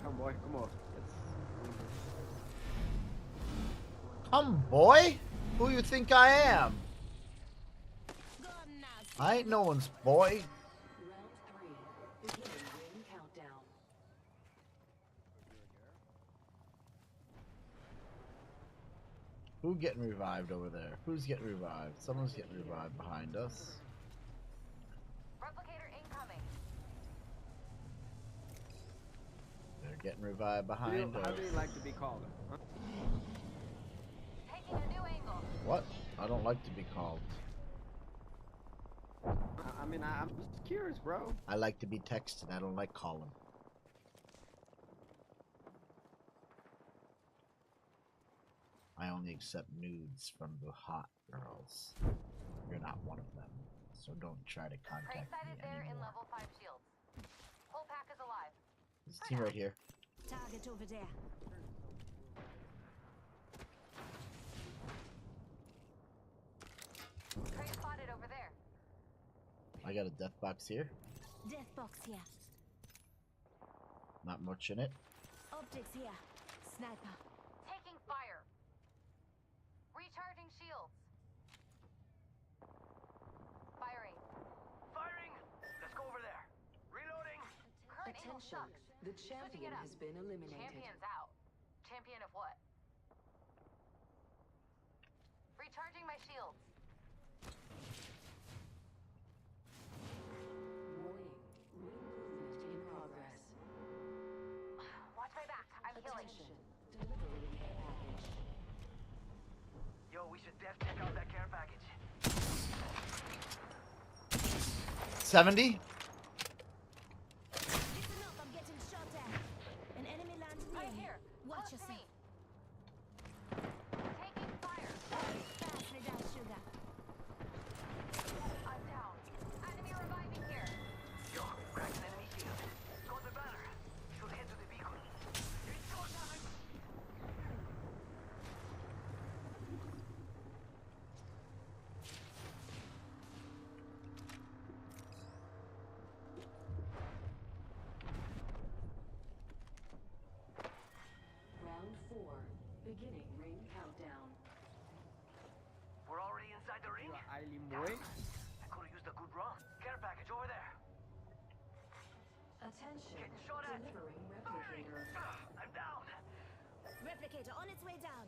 T: Come boy, come on.
G: Come, boy! Who you think I am? I ain't no one's boy.
P: Round 3. Beginning ring countdown.
G: Who getting revived over there? Who's getting revived? Someone's getting revived behind us.
F: Replicator incoming.
G: They're getting revived behind us.
T: How do you like to be called? Huh?
F: Taking a new angle.
G: What? I don't like to be called.
T: I mean, I'm just curious, bro.
G: I like to be texted. I don't like calling. I only accept nudes from the hot girls. You're not one of them, so don't try to contact me
F: there in
G: anymore.
F: level 5 shields. Whole pack is alive.
G: There's a team right here.
D: Target over there.
F: Trade spotted over there.
G: I got a death box here.
D: Death box here.
G: Not much in it.
D: Optics here. Sniper.
F: Taking fire. Recharging shields. Firing.
E: Firing! Let's go over there. Reloading!
F: Current angle
P: Attention.
F: sucks.
P: The champion has been eliminated.
F: Champion's out. Champion of what? Recharging my shields.
P: Warning. Ring movement in progress.
F: Watch my back. I'm healing.
P: Attention. Delivering care package.
E: Yo, we should def check out that care package.
G: 70?
D: Listen up, I'm getting shot at. An enemy lands near
F: Right
D: me.
F: here.
D: Watch
F: Close to
D: yourself.
F: me. Taking fire.
D: Fastly down, sugar.
F: I'm down. Enemy reviving here.
E: Yo, crack an enemy shield. Got the banner. Should head to the beacon. It's go time!
P: Round 4. Beginning ring countdown.
E: We're already inside the ring?
T: Eileen boy.
E: I could've used a good run. Care package over there.
P: Attention.
E: Getting shot at.
P: Delivering
E: Firing!
P: replicator.
E: I'm down.
D: Replicator on its way down.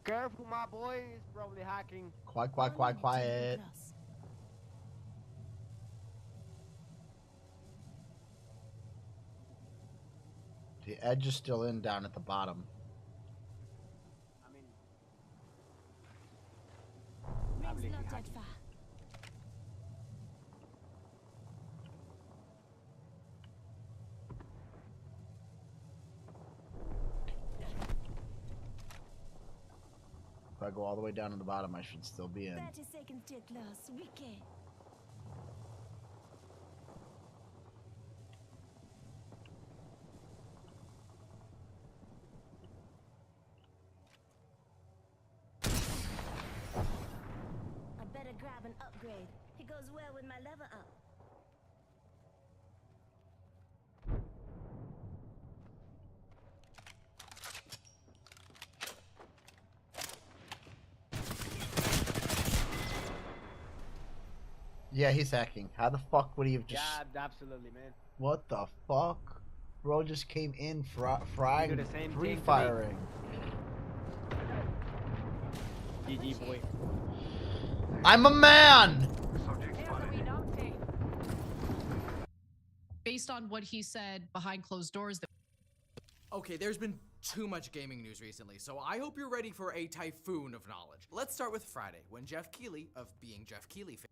T: Careful, my boy. He's probably hacking.
G: Quiet, quiet, quiet, quiet. The edge is still in down at the bottom.
T: I mean,
D: Ring's not that far.
G: If I go all the way down to the bottom, I should still be in.
D: 30 seconds till close. Wicked. I better grab an upgrade. It goes well with my level up.
G: Yeah, he's hacking. How the fuck would he have just...
T: yeah, absolutely, man.
G: What the fuck? Bro just came in frying,
T: do the same thing to me.
G: pre-firing.
T: GG, boy.
G: I'm a man!
F: There's a
R: based on what he said behind closed doors.
U: Okay, there's been too much gaming news recently, so I hope you're ready for a typhoon of knowledge. Let's start with Friday, when Jeff Keighley, of Being Jeff Keighley fame,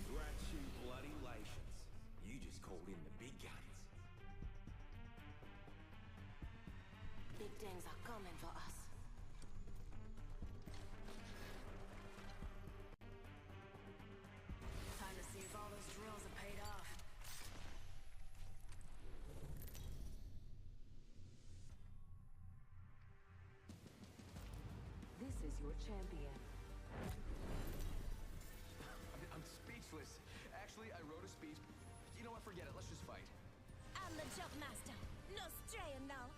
V: Congrats, you bloody lations. You just called in the big guns.
D: Big things are coming for us. Time to see if all those drills have paid off.
P: This is your champion.
W: I'm speechless. Actually, I wrote a speech. You know what? Forget it. Let's just fight.
D: I'm the jump master. No straying now.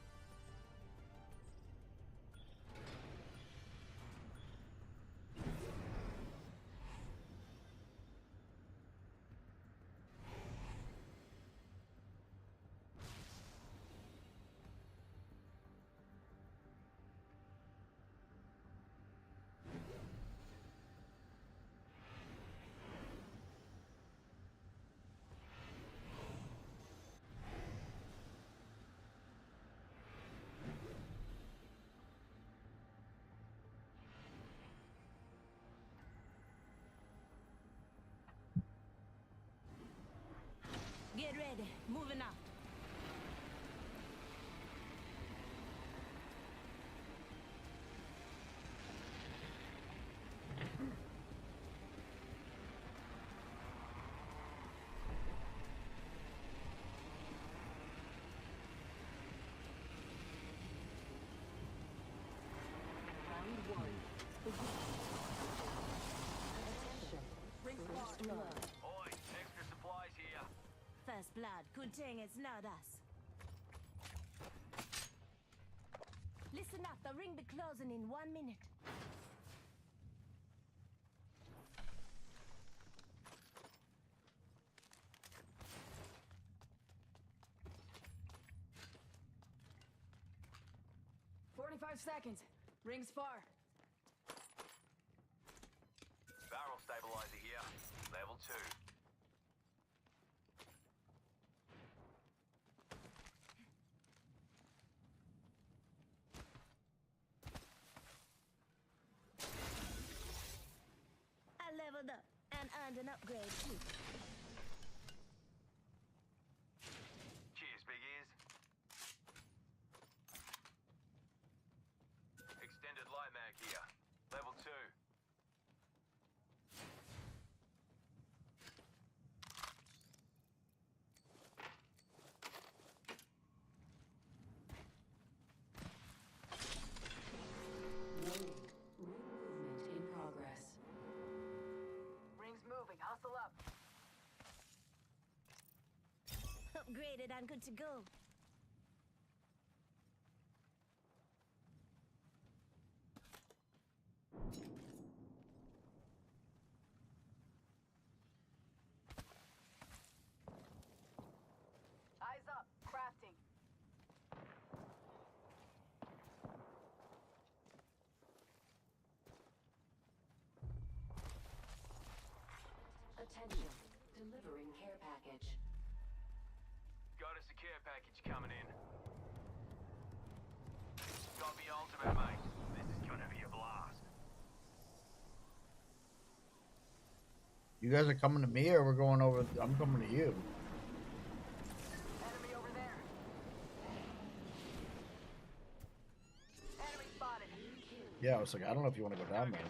D: Get ready. Moving up.
E: Oi, extra supplies here.
D: First blood. Good thing it's not us. Listen up. The ring be closing in 1 minute.
N: Seconds. Ring's far.
E: Barrel stabilizer here. Level 2.
D: I leveled up and earned an upgrade too.
E: Cheers, big ears. Extended light mag here. Level 2.
P: Movement in progress.
F: Ring's moving. Hustle up.
D: Upgraded and good to go.
F: Eyes up. Crafting.
P: Attention. Delivering care package.
E: Got us a care package coming in. Got me ultimate, mate. This is gonna be a blast.
G: You guys are coming to me, or we're going over? I'm coming to you.
F: Enemy over there. Enemy spotted.
G: Yeah, I was like, I don't know if you want to go down there.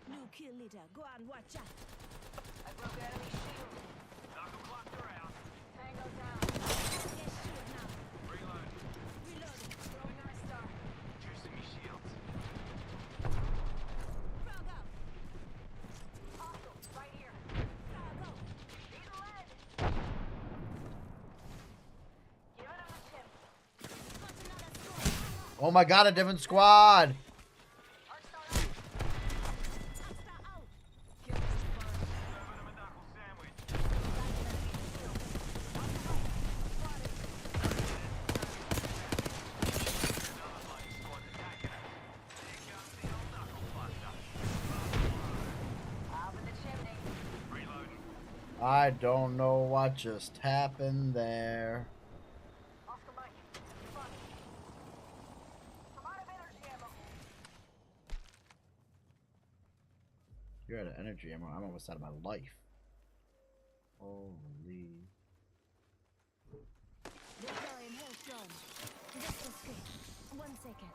D: New kill leader. Go on, watch out.
F: I broke enemy shield.
E: Knuckle cluster out.
F: Tango down.
D: Get shield now.
E: Reload.
D: Reloading.
F: Throwing our star.
E: Juicing me shields.
D: Frog out.
F: Hostile. Right here.
D: Frog out.
F: Need lead. Giving him the chip.
D: Got another squad.
G: Oh my god, a different squad! I don't know what just happened there.
F: Oscar Mike. Come on. I'm out of energy ammo.
G: You're out of energy ammo. I'm almost out of my life. Holy.
D: Deploying health drone. Just a sec. 1 second.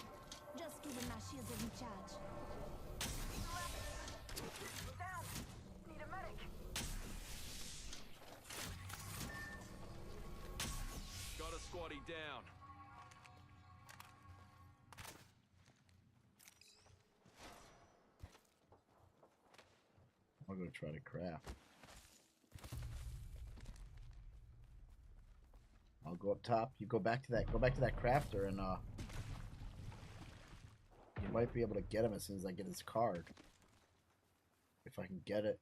D: Just giving my shields a recharge.
F: I'm down. Need a medic.
W: Got a squatty down.
G: I'm gonna try to craft. I'll go up top. You go back to that. Go back to that crafter, and you might be able to get him as soon as I get his card. If I can get it.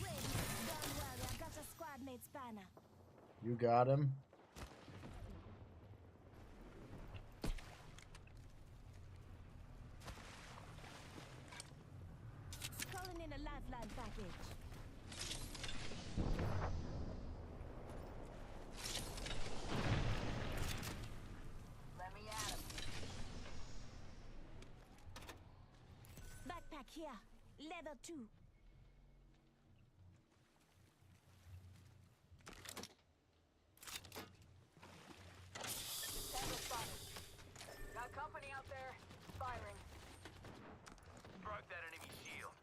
D: Wait, don't worry. I got a squad mate's banner.
G: You got him.
D: Calling in a lifeline package.
F: Let me at him.
D: Backpack here. Leather 2.
F: Tango spotted. Got company out there. Firing.
E: Broke that enemy shield.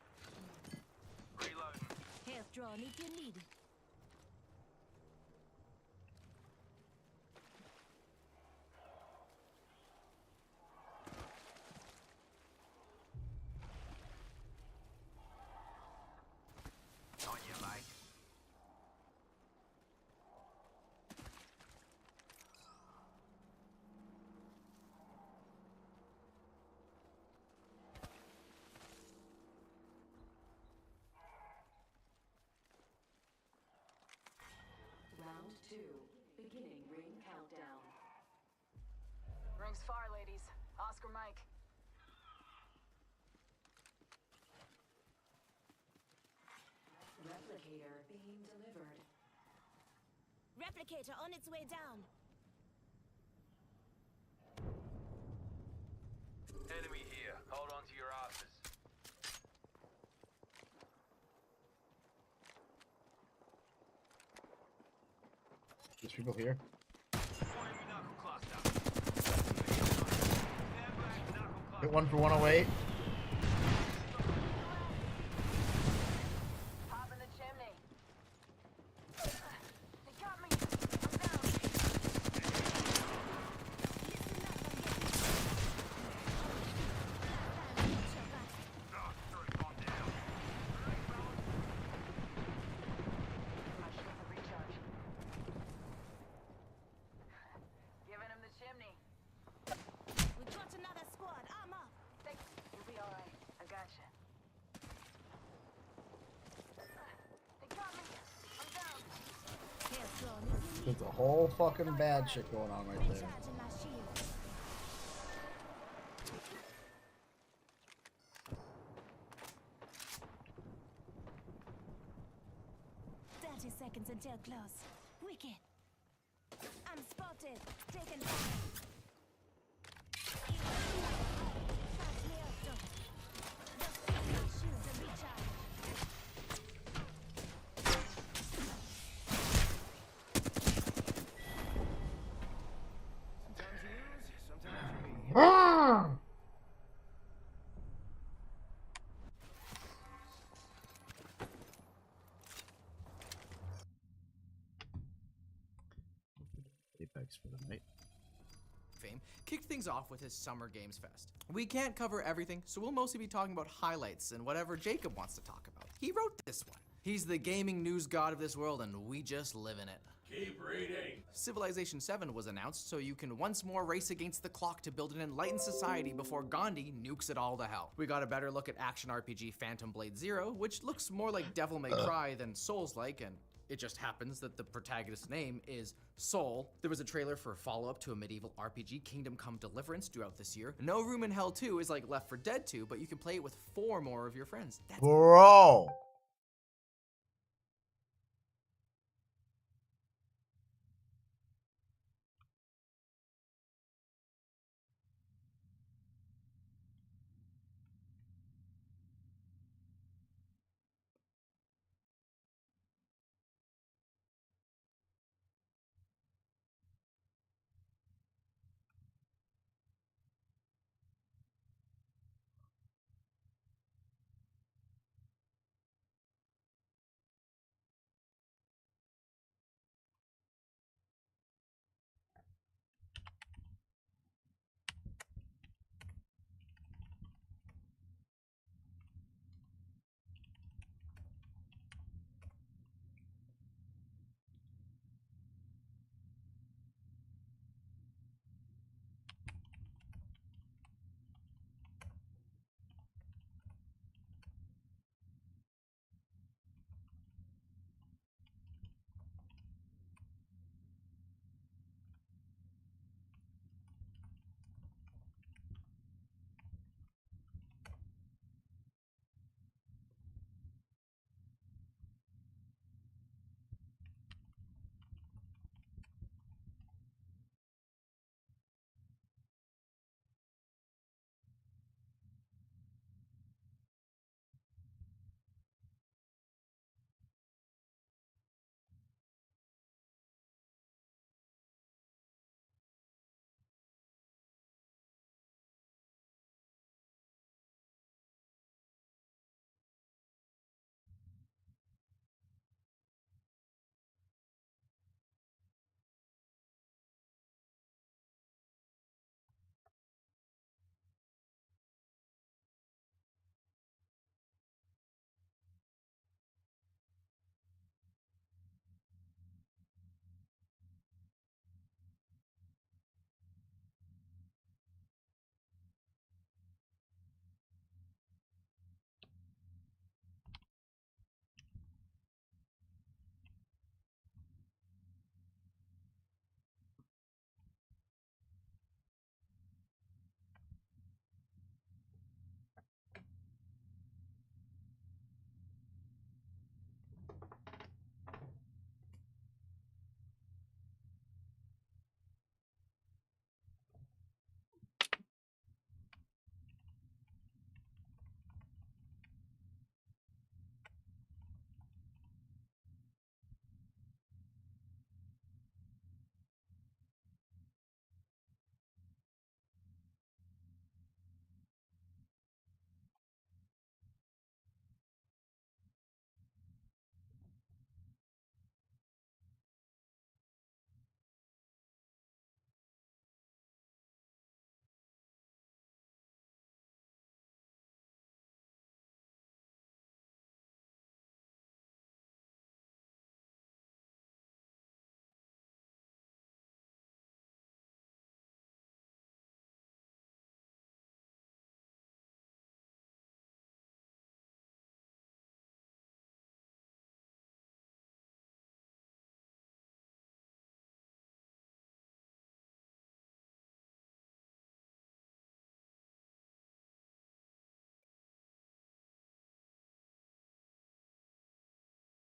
E: Reloading.
D: Health drone if you need it.
E: On you, mate.
P: Round 2. Beginning ring countdown.
F: Rings far, ladies. Oscar Mike.
P: Replicator being delivered.
D: Replicator on its way down.
E: Enemy here. Hold on to your asses.
G: There's people here.
E: Enemy knuckle cluster. Stand back, knuckle cluster.
G: Hit one for 108.
F: Hop in the chimney. They got me. I'm down. My shield to recharge. Giving him the chimney.
D: We got another squad. Arm up.
F: You'll be alright. I gotcha. They got me. I'm down.
D: Health drone if you need
G: There's a whole fucking bad shit going on right there.
D: recharging my shield. intel close. Wicked. I'm spotted. Taken fire. Fast me up, though. Just give my shields a recharge.
W: Sometimes you lose, sometimes you win.
G: Apex for the night.
U: Fame kicked things off with his Summer Games Fest. We can't cover everything, so we'll mostly be talking about highlights and whatever Jacob wants to talk about. He wrote this one. He's the gaming news god of this world, and we just live in it.
W: Keep reading.
U: Civilization 7 was announced, so you can once more race against the clock to build an enlightened society before Gandhi nukes it all to hell. We got a better look at action RPG Phantom Blade Zero, which looks more like Devil May Cry than Souls-like, and it just happens that the protagonist's name is Soul. There was a trailer for a follow-up to a medieval RPG, Kingdom Come Deliverance, due out this year. No Room in Hell 2 is like Left 4 Dead 2, but you can play it with 4 more of your friends. That's
G: Bro.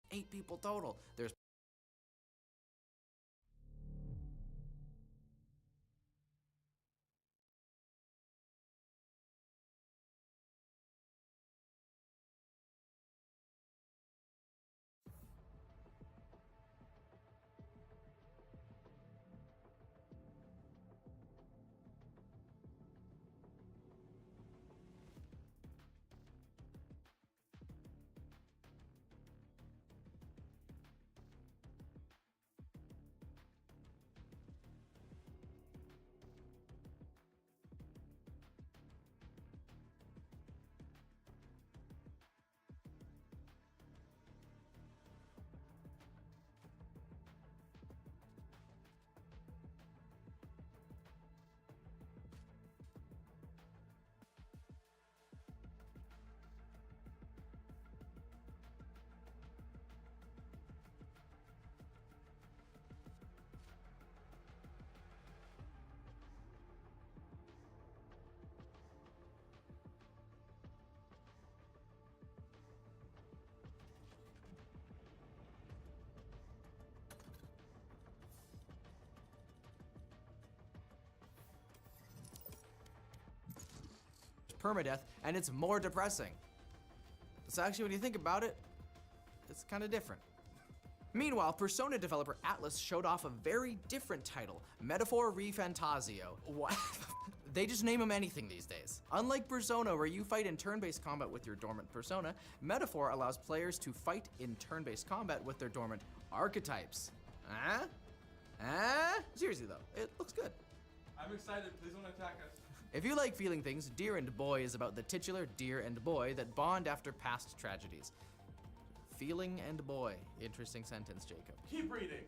U: Eight people total. There's permadeath, and it's more depressing. It's actually, when you think about it, it's kind of different. Meanwhile, Persona developer Atlas showed off a very different title, Metaphor ReFantazio. What? They just name them anything these days. Unlike Persona, where you fight in turn-based combat with your dormant persona, Metaphor allows players to fight in turn-based combat with their dormant archetypes. Huh? Huh? Seriously though, it looks good.
A: I'm excited, please don't attack us.
U: If you like feeling things, Deer and Boy is about the titular deer and boy that bond after past tragedies. Feeling and boy. Interesting sentence, Jacob.
A: Keep reading.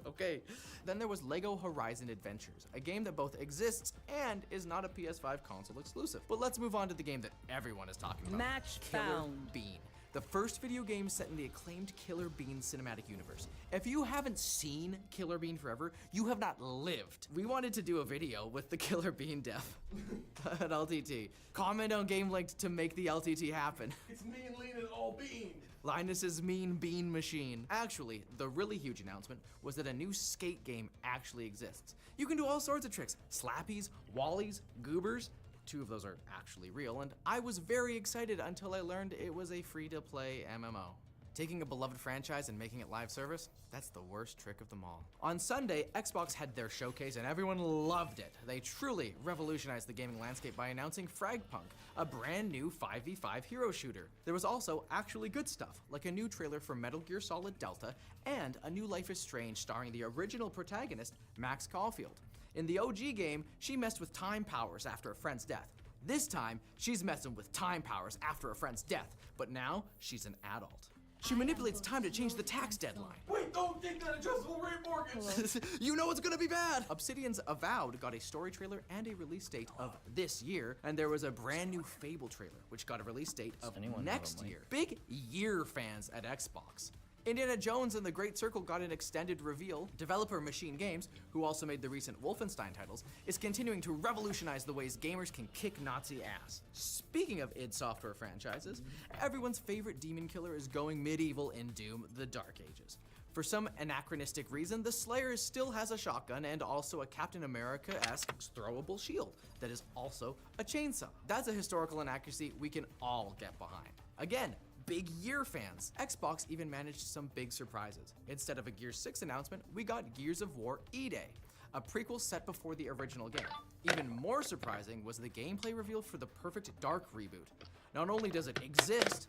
U: Okay. Then there was Lego Horizon Adventures, a game that both exists and is not a PS5 console exclusive. But let's move on to the game that everyone is talking about.
B: Match
U: Killer
B: found.
U: Bean. The first video game set in the acclaimed Killer Bean cinematic universe. If you haven't seen Killer Bean Forever, you have not lived. We wanted to do a video with the Killer Bean dev at LTT. Comment on Game Linked to make the LTT happen.
A: It's me and Lean and all bean.
U: Linus's mean bean machine. Actually, the really huge announcement was that a new skate game actually exists. You can do all sorts of tricks. Slappies, wallies, goobers. 2 of those are actually real, and I was very excited until I learned it was a free-to-play MMO. Taking a beloved franchise and making it live service, that's the worst trick of them all. On Sunday, Xbox had their showcase and everyone loved it. They truly revolutionized the gaming landscape by announcing Fragpunk, a brand new 5v5 hero shooter. There was also actually good stuff, like a new trailer for Metal Gear Solid Delta and a new Life is Strange starring the original protagonist, Max Caulfield. In the OG game, she messed with time powers after a friend's death. This time, she's messing with time powers after a friend's death, but now she's an adult. She manipulates time to change the tax deadline.
A: Wait, don't take that adjustable rate mortgage.
U: You know it's gonna be bad. Obsidian's Avowed got a story trailer and a release date of this year, and there was a brand new Fable trailer, which got a release date of next year. Big year fans at Xbox. Indiana Jones and the Great Circle got an extended reveal. Developer Machine Games, who also made the recent Wolfenstein titles, is continuing to revolutionize the ways gamers can kick Nazi ass. Speaking of id Software franchises, everyone's favorite demon killer is going medieval in Doom: The Dark Ages. For some anachronistic reason, the Slayer still has a shotgun and also a Captain America-esque throwable shield that is also a chainsaw. That's a historical inaccuracy we can all get behind. Again, big year fans. Xbox even managed some big surprises. Instead of a Gears 6 announcement, we got Gears of War E-Day, a prequel set before the original game. Even more surprising was the gameplay reveal for the Perfect Dark reboot. Not only does it exist,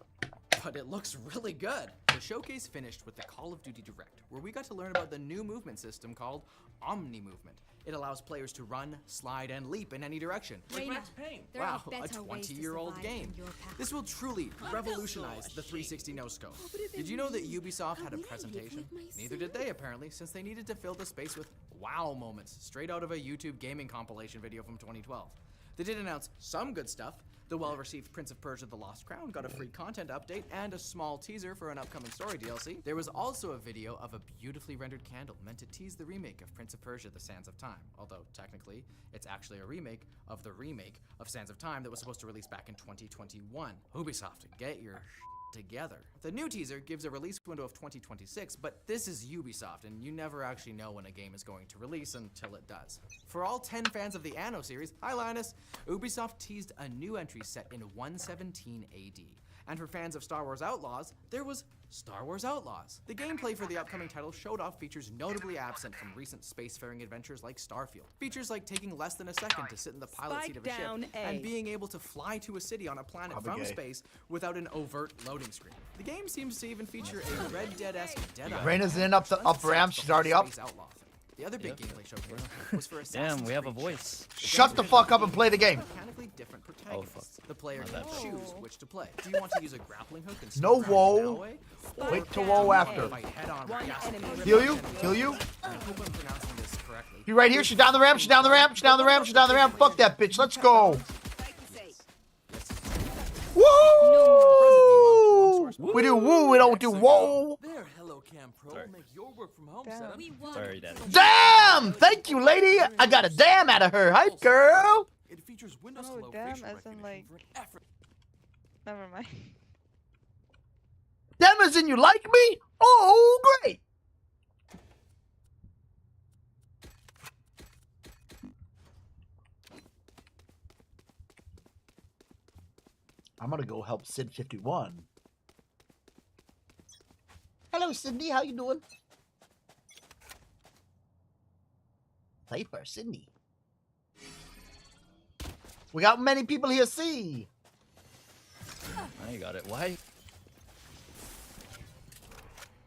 U: but it looks really good. The showcase finished with the Call of Duty Direct, where we got to learn about the new movement system called Omni Movement. It allows players to run, slide, and leap in any direction.
A: Like Max Payne.
U: Wow, a 20-year-old game. This will truly revolutionize the 360 no-scope. Did you know that Ubisoft had a presentation? Neither did they, apparently, since they needed to fill the space with wow moments straight out of a YouTube gaming compilation video from 2012. They did announce some good stuff. The well-received Prince of Persia: The Lost Crown got a free content update and a small teaser for an upcoming story DLC. There was also a video of a beautifully rendered candle meant to tease the remake of Prince of Persia: The Sands of Time, although technically it's actually a remake of the remake of Sands of Time that was supposed to release back in 2021. Ubisoft, get your together. The new teaser gives a release window of 2026, but this is Ubisoft, and you never actually know when a game is going to release until it does. For all 10 fans of the Anno series, hi Linus, Ubisoft teased a new entry set in 117 AD. And for fans of Star Wars Outlaws, there was Star Wars Outlaws. The gameplay for the upcoming title showed off features notably absent from recent spacefaring adventures like Starfield. Features like taking less than a second to sit in the pilot seat of a ship and being able to fly to a city on a planet from space without an overt loading screen. The game seems to even feature a Red Dead-esque Dead-Eye.
G: Raina's in up the up ramp. She's already up.
U: The other big gameplay showcase was for
C: Damn, we have a voice.
G: Shut the fuck up and play the game.
U: Mechanically different protagonists. The player can choose which to play. Do you want to use a grappling hook and
G: no whoa. Wait till whoa after. Heal you? Heal you? You right here? She's down the ramp. She's down the ramp. She's down the ramp. She's down the ramp. Fuck that bitch. Let's go. Woo! We do woo. We don't do whoa.
W: There, Hello Cam Pro. Make your work from home setup.
C: Sorry, Daddy.
G: Damn! Thank you, lady. I got a damn out of her. Hi, girl.
W: It features Windows
X: Oh,
W: Hello
X: damn,
W: facial
X: as in like. Never mind.
G: Damn, as in you like me? Oh, great. I'm gonna go help Sid 51. Hello, Sydney. How you doing? Cypher, Sydney. We got many people here. See.
C: Now you got it. Why?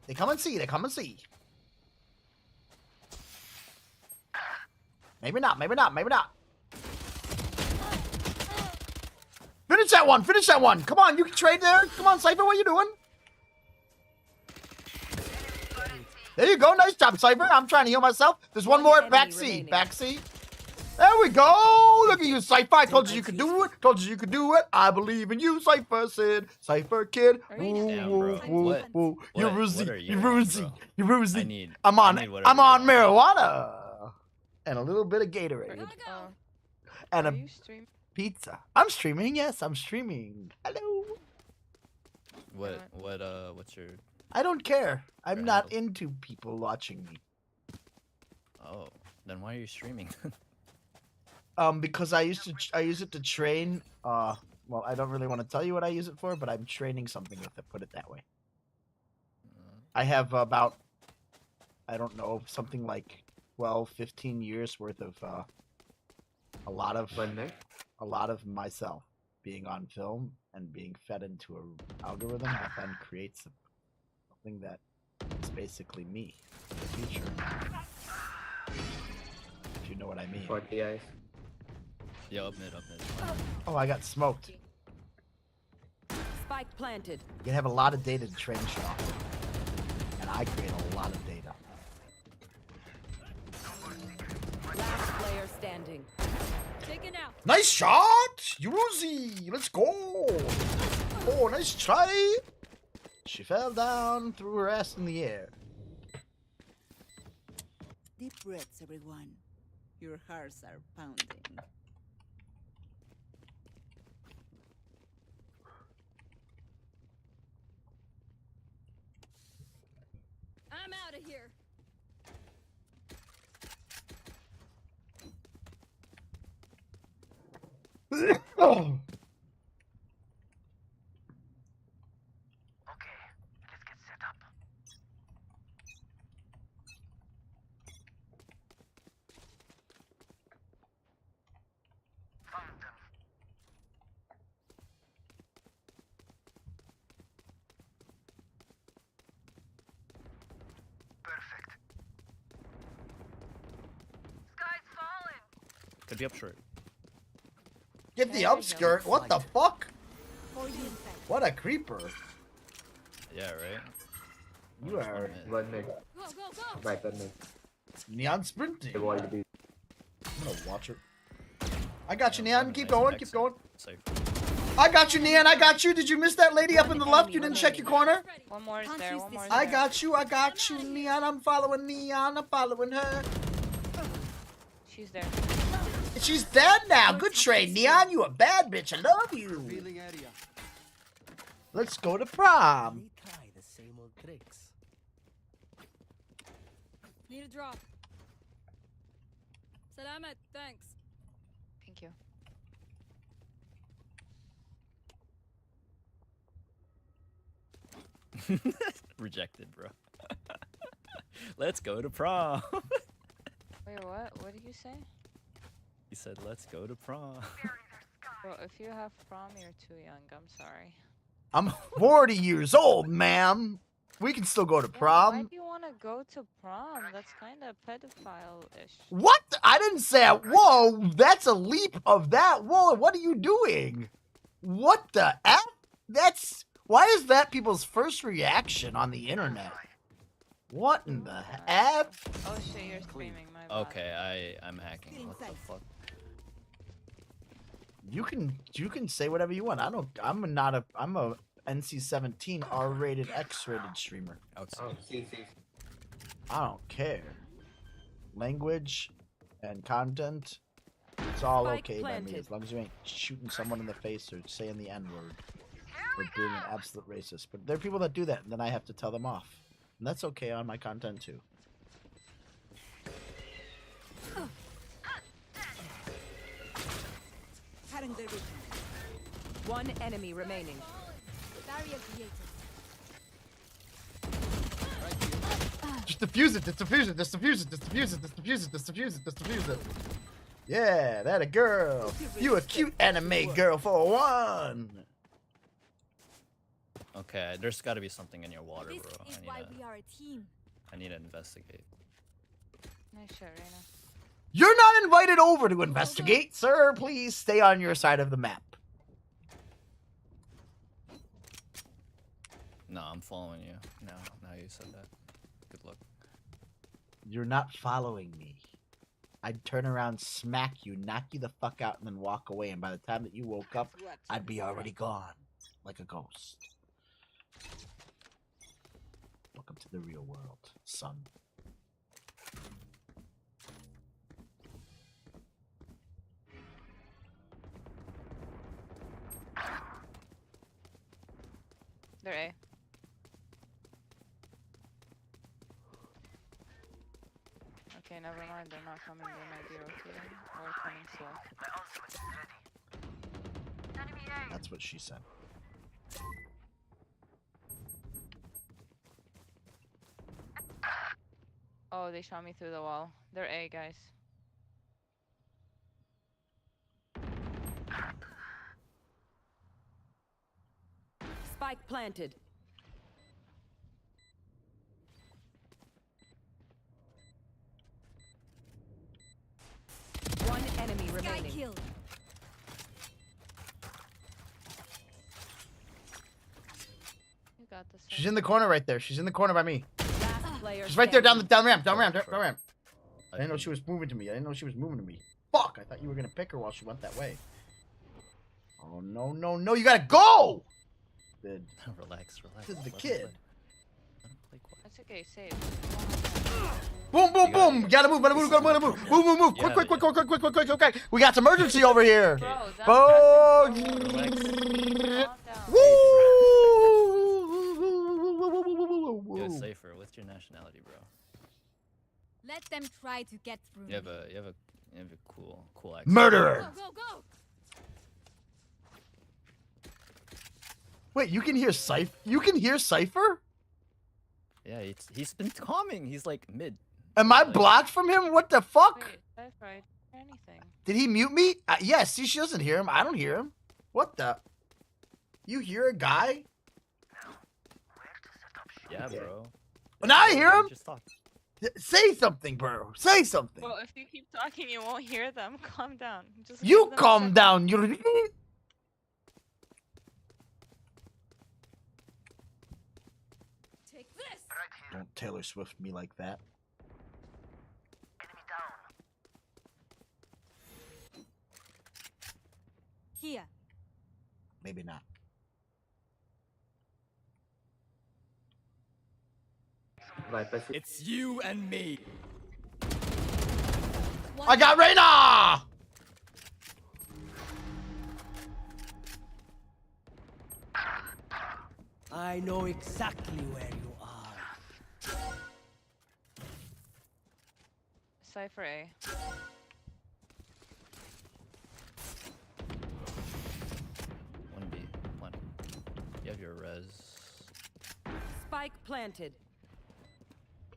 G: They come and see. They come and see. Maybe not. Maybe not. Maybe not. Finish that one. Finish that one. Come on. You can trade there. Come on, Cypher. What you doing? There you go. Nice job, Cypher. I'm trying to heal myself. There's one more. Back C. Back C. There we go. Look at you, Cypher. I told you you could do it. Told you you could do it. I believe in you, Cypher Sid. Cypher Kid. Woo, woo, woo, woo. You're Ruzy. You're Ruzy. You're Ruzy. I'm on marijuana. And a little bit of Gatorade. And a pizza. I'm streaming. Yes, I'm streaming. Hello.
C: What's your...
G: I don't care. I'm not into people watching me.
C: Oh, then why are you streaming?
G: Because I use it to train. Well, I don't really want to tell you what I use it for, but I'm training something with it. Put it that way. I have about, I don't know, something like 12, 15 years worth of a lot of myself being on film and being fed into an algorithm that then creates something that is basically me in the future. If you know what I mean.
B: 40 eyes.
C: Yeah, up mid.
G: Oh, I got smoked.
P: Spike planted.
G: You can have a lot of data to train shit off of. And I create a lot of data.
P: Last player standing. Taken out.
G: Nice shot! Yuzi! Let's go! Oh, nice try! She fell down, threw her ass in the air.
H: Deep breaths, everyone. Your hearts are pounding.
D: I'm out of here.
G: Oh.
C: Could be up short.
G: Get the upskirt. What the fuck? What a creeper.
C: Yeah, right?
G: You are.
B: One mid. Right, one mid.
G: Neon sprinting.
B: They want to be.
G: I'm gonna watch it. I got you, Neon. Keep going. Keep going.
C: Safe.
G: I got you, Neon. I got you. Did you miss that lady up in the left? You didn't check your corner?
X: One more is there. One more is
G: I
X: there.
G: got you. I got you, Neon. I'm following Neon. I'm following her.
X: She's there.
G: She's dead now. Good trade, Neon. You a bad bitch. I love you. Let's go to prom.
V: Try the same old tricks.
D: Need a drop. Salamat, thanks.
X: Thank you.
C: Rejected, bro. Let's go to prom.
X: Wait, what? What did you say?
C: He said, let's go to prom.
X: Bro, if you have prom, you're too young. I'm sorry.
G: I'm 40 years old, ma'am. We can still go to
X: Why
G: prom.
X: do you want to go to prom? That's kind of pedophile-ish.
G: What? I didn't say. Whoa, that's a leap of that. Whoa, what are you doing? What the F? That's. Why is that people's first reaction on the internet? What in the F?
X: Oh shit, you're screaming, my bad.
C: Okay, I'm hacking. What the fuck?
G: You can say whatever you want. I'm a NC-17 R-rated X-rated streamer.
B: Oh, see.
G: I don't care. Language and content, it's all okay by me as long as you ain't shooting someone in the face or saying the N-word or being an absolute racist. But there are people that do that, and then I have to tell them off. And that's okay on my content too.
I: One enemy remaining.
D: Barrier created.
G: Just defuse it, just defuse it, just defuse it, just defuse it, just defuse it, just defuse it, just defuse it. Yeah, that a girl. You a cute anime girl for one.
C: Okay, there's got to be something in your water,
D: This
C: bro.
D: is why we are a team.
C: I need to investigate.
X: Nice shot, Reyna.
G: You're not invited over to investigate, sir. Please stay on your side of the map.
C: No, I'm following you. Now you said that. Good luck.
G: You're not following me. I'd turn around, smack you, knock you the fuck out, and then walk away. And by the time that you woke up, I'd be already gone, like a ghost. Welcome to the real world, son.
X: They're A. Okay, never mind. They're not coming. They might be rotating or coming slow.
G: That's what she said.
X: Oh, they shot me through the wall. They're A, guys.
I: Spike planted. One enemy remaining.
D: Kill.
X: You got this.
G: She's in the corner right there. She's in the corner by me.
I: Last player
G: She's right there down
I: standing.
G: ramp. I didn't know she was moving to me. Fuck! I thought you were gonna pick her while she went that way. Oh no no no! You gotta go. Good.
C: Relax.
G: This is the
C: Let
G: kid.
C: him
X: That's okay, save.
G: Boom boom boom! Gotta move! Move! Move! Quick! Okay, we got some urgency over here.
X: Bro,
G: Woo!
C: Yo, Cypher, what's your nationality, bro?
D: Let them try to get through.
C: You have a cool accent.
G: Murderer.
D: Go, go, go!
G: Wait, you can hear Cypher? You can hear Cypher?
C: Yeah, he's been calming. He's like mid.
G: Am I blocked from him? What the fuck?
X: Wait, that's right. Anything.
G: Did he mute me? Yes, see, she doesn't hear him. I don't hear him. What the? You hear a guy?
C: Yeah, bro.
G: And I hear him?
C: Just talk.
G: Say something, bro. Say something.
X: Well, if you keep talking, you won't hear them. Calm down. Just
G: You
X: give them a
G: calm
X: second.
G: down. You.
D: Take this!
G: Don't Taylor Swift me like that.
D: Here.
G: Maybe not.
C: It's you and me.
G: I got Reyna!
K: I know exactly where you are.
X: Cypher A.
C: One B. One. You have your res.
I: Spike planted.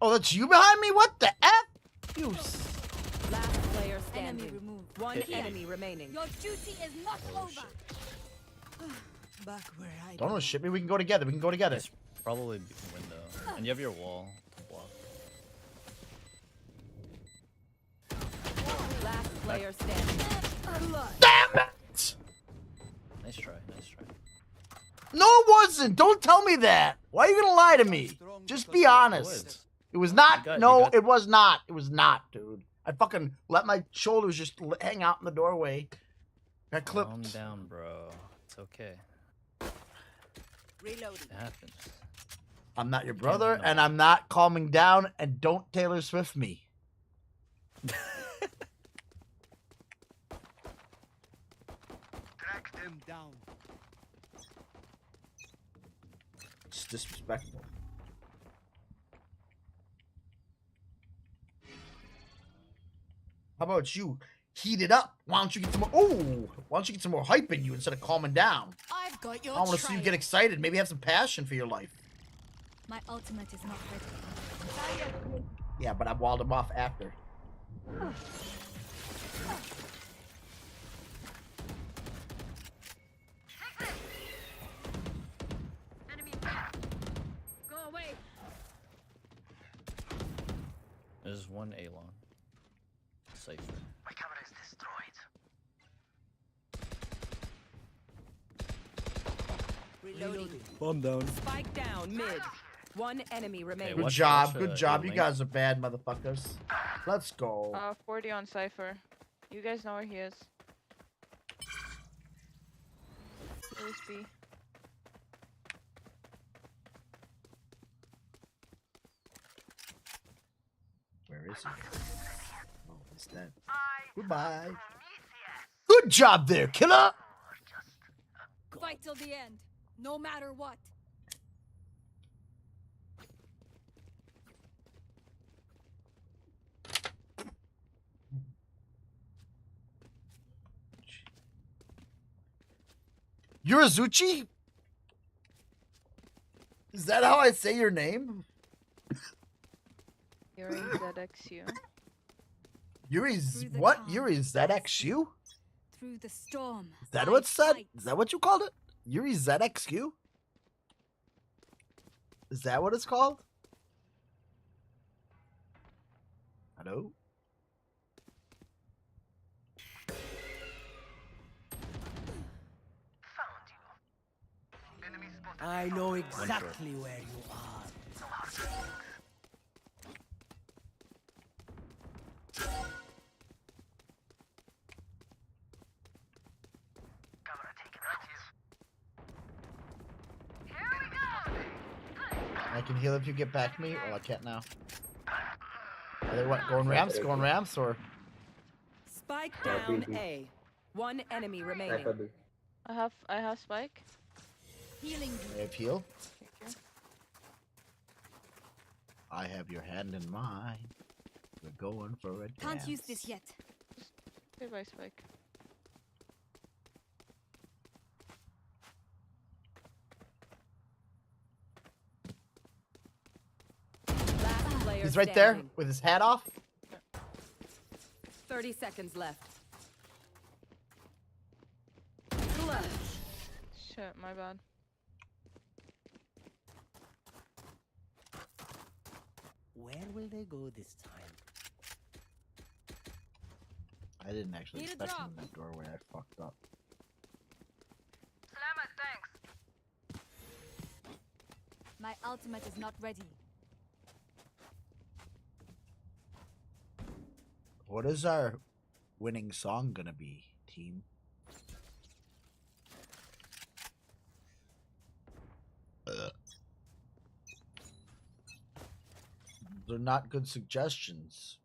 G: Oh, that's you behind me? What the F? You.
I: Last player
D: Enemy
I: standing.
D: removed.
I: One
C: Hit.
I: enemy remaining.
D: Your duty is not over.
K: Back where I
G: Don't shit me. We can go together. We can go together.
C: It's probably window. And you have your wall to block.
I: Last player standing.
G: Damn it!
C: Nice try.
G: No, it wasn't. Don't tell me that. Why are you gonna lie to me? Just be honest. It was not. It was not. It was not, dude. I fucking let my shoulders just hang out in the doorway. Got clipped.
C: Calm down, bro. It's okay.
I: Reloading.
C: It happens.
G: I'm not your brother, and I'm not calming down, and don't Taylor Swift me.
K: track them down.
G: It's disrespectful. How about you? heated up. Why don't you get some more? Oh, why don't you get some more hype in you instead of calming down?
D: I've got your
G: I want to see you get excited. Maybe have some passion for your life.
D: My ultimate is not ready.
G: Yeah, but I walled him off after.
D: Go away.
C: There's one A-long. Safer.
E: My camera is destroyed.
I: Reloading.
K: Bomb down.
I: Spike down mid. One enemy remaining.
G: Good job, good job. You guys are bad motherfuckers. Let's go.
X: 40 on Cypher. You guys know where he is. Where's B?
G: Where is he? Oh, he's dead. Goodbye. Good job there, killer.
D: Fight till the end, no matter what.
G: Yurizuchi? Is that how I say your name?
X: Yuri ZXU.
G: Yuri's what? Yuri ZXU?
D: Through the storm.
G: Is that what it said? Is that what you called it? Yuri ZXQ? Is that what it's called? Hello?
K: I know exactly where you are.
G: I can heal if you get back to me. Oh, I can't now. Are they what? Going ramps? Going ramps? Or?
I: Spike down A. One enemy remaining.
X: I have Spike.
D: Healing.
G: I have heal. I have your hand in mine. We're going for a
D: Can't
G: dance.
D: use this yet.
X: Goodbye, Spike.
I: Last player
G: He's right there
I: standing.
G: with his hat off.
I: 30 seconds left.
X: Shit, my bad.
K: Where will they go this time?
G: I didn't actually
D: Need a
G: expect him
D: drop.
G: in that doorway. I fucked up.
F: Salamat, thanks.
D: My ultimate is not ready.
G: What is our winning song gonna be, team? They're not good suggestions.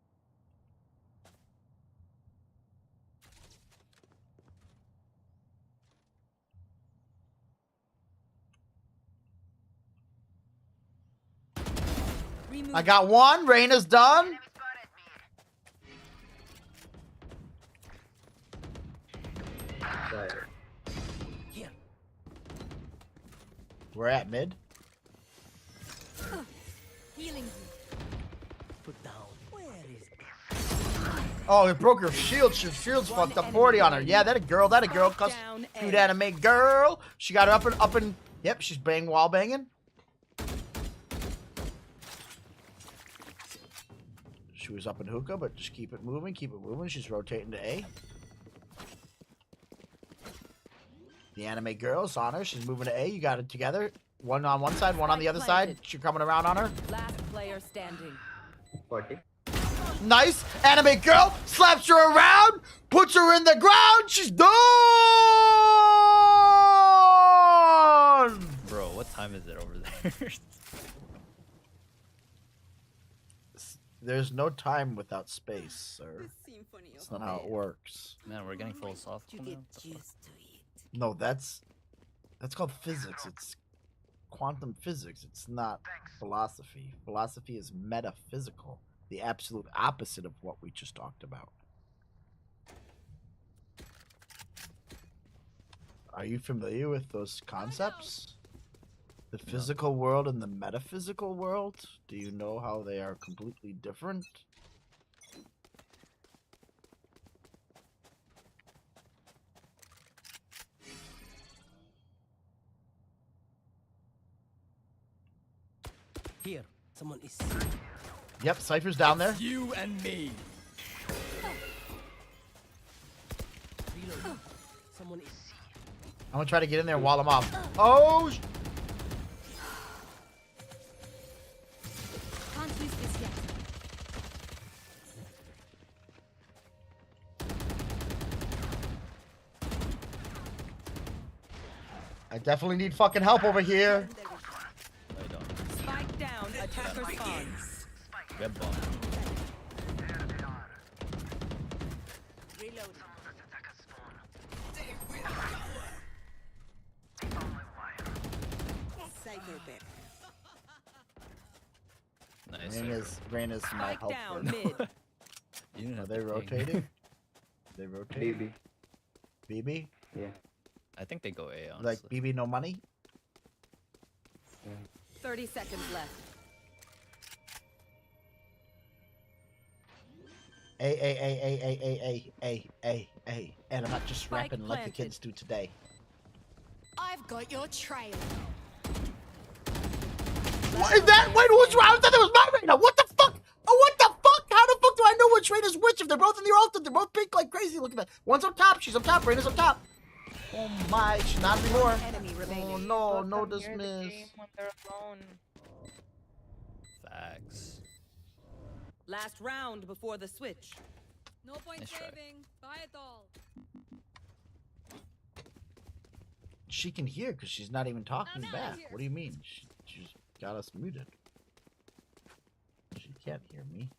G: I got one. Reyna's done.
K: Here.
G: We're at mid.
D: Healing you.
K: Put down. Where is
G: Oh, it broke her shield. She shield's fucked up 40 on her. Yeah, that a girl. That a girl. Cause cute anime girl. She got her up and. Yep, she's bang wall banging. She was up in hookah, but just keep it moving. Keep it moving. She's rotating to A. The anime girl's on her. She's moving to A. You got it together. One on one side, one on the other side. She's coming around on her.
I: Last player standing.
B: 40.
G: Nice. Anime girl slaps her around, puts her in the ground. She's done.
C: Bro, what time is it over there?
G: There's no time without space, sir. That's not how it works.
C: Man, we're getting philosophical now.
G: No, that's called physics. It's quantum physics. It's not philosophy. Philosophy is metaphysical, the absolute opposite of what we just talked about. Are you familiar with those concepts? The physical world and the metaphysical world? Do you know how they are completely different?
K: Here, someone is.
G: Yep, Cypher's down there.
K: You and me. Reload. Someone is.
G: I'm gonna try to get in there and wall him off. Oh!
D: Can't use this yet.
G: I definitely need fucking help over here.
C: I don't.
I: Spike down. Attacker spawn.
C: Get bomb.
I: Reload.
C: Nice.
G: Reyna's my
I: Spike
G: help.
I: down
G: right
I: mid.
G: now.
C: You didn't
G: Are
C: have
G: they
C: to ping.
G: rotating? They rotating?
B: BB.
G: BB?
B: Yeah.
C: I think they go A, honestly.
G: Like BB no money?
I: 30 seconds left.
G: A. And I'm not just
I: Spike
G: rapping like the
I: planted.
G: kids do today.
D: I've got your trail.
G: What is that? Wait, who's wrong? I thought that was my Reyna. What the fuck? Oh, what the fuck? How the fuck do I know which Reyna's which? If they're both in the altar, they're both pink like crazy. Look at that. One's up top. She's up top. Reyna's up top. Oh my, she's not anymore.
I: Enemy remaining.
G: Oh no,
X: Let
G: no
X: them hear the
G: dismiss.
X: game when they're alone.
C: Facts.
I: Last round before the switch.
D: No point
C: Nice try.
D: saving. Buy it all.
G: She can hear because she's not even talking
D: I'm outta
G: back.
D: here.
G: What do you mean? She's got us muted. She can't hear me.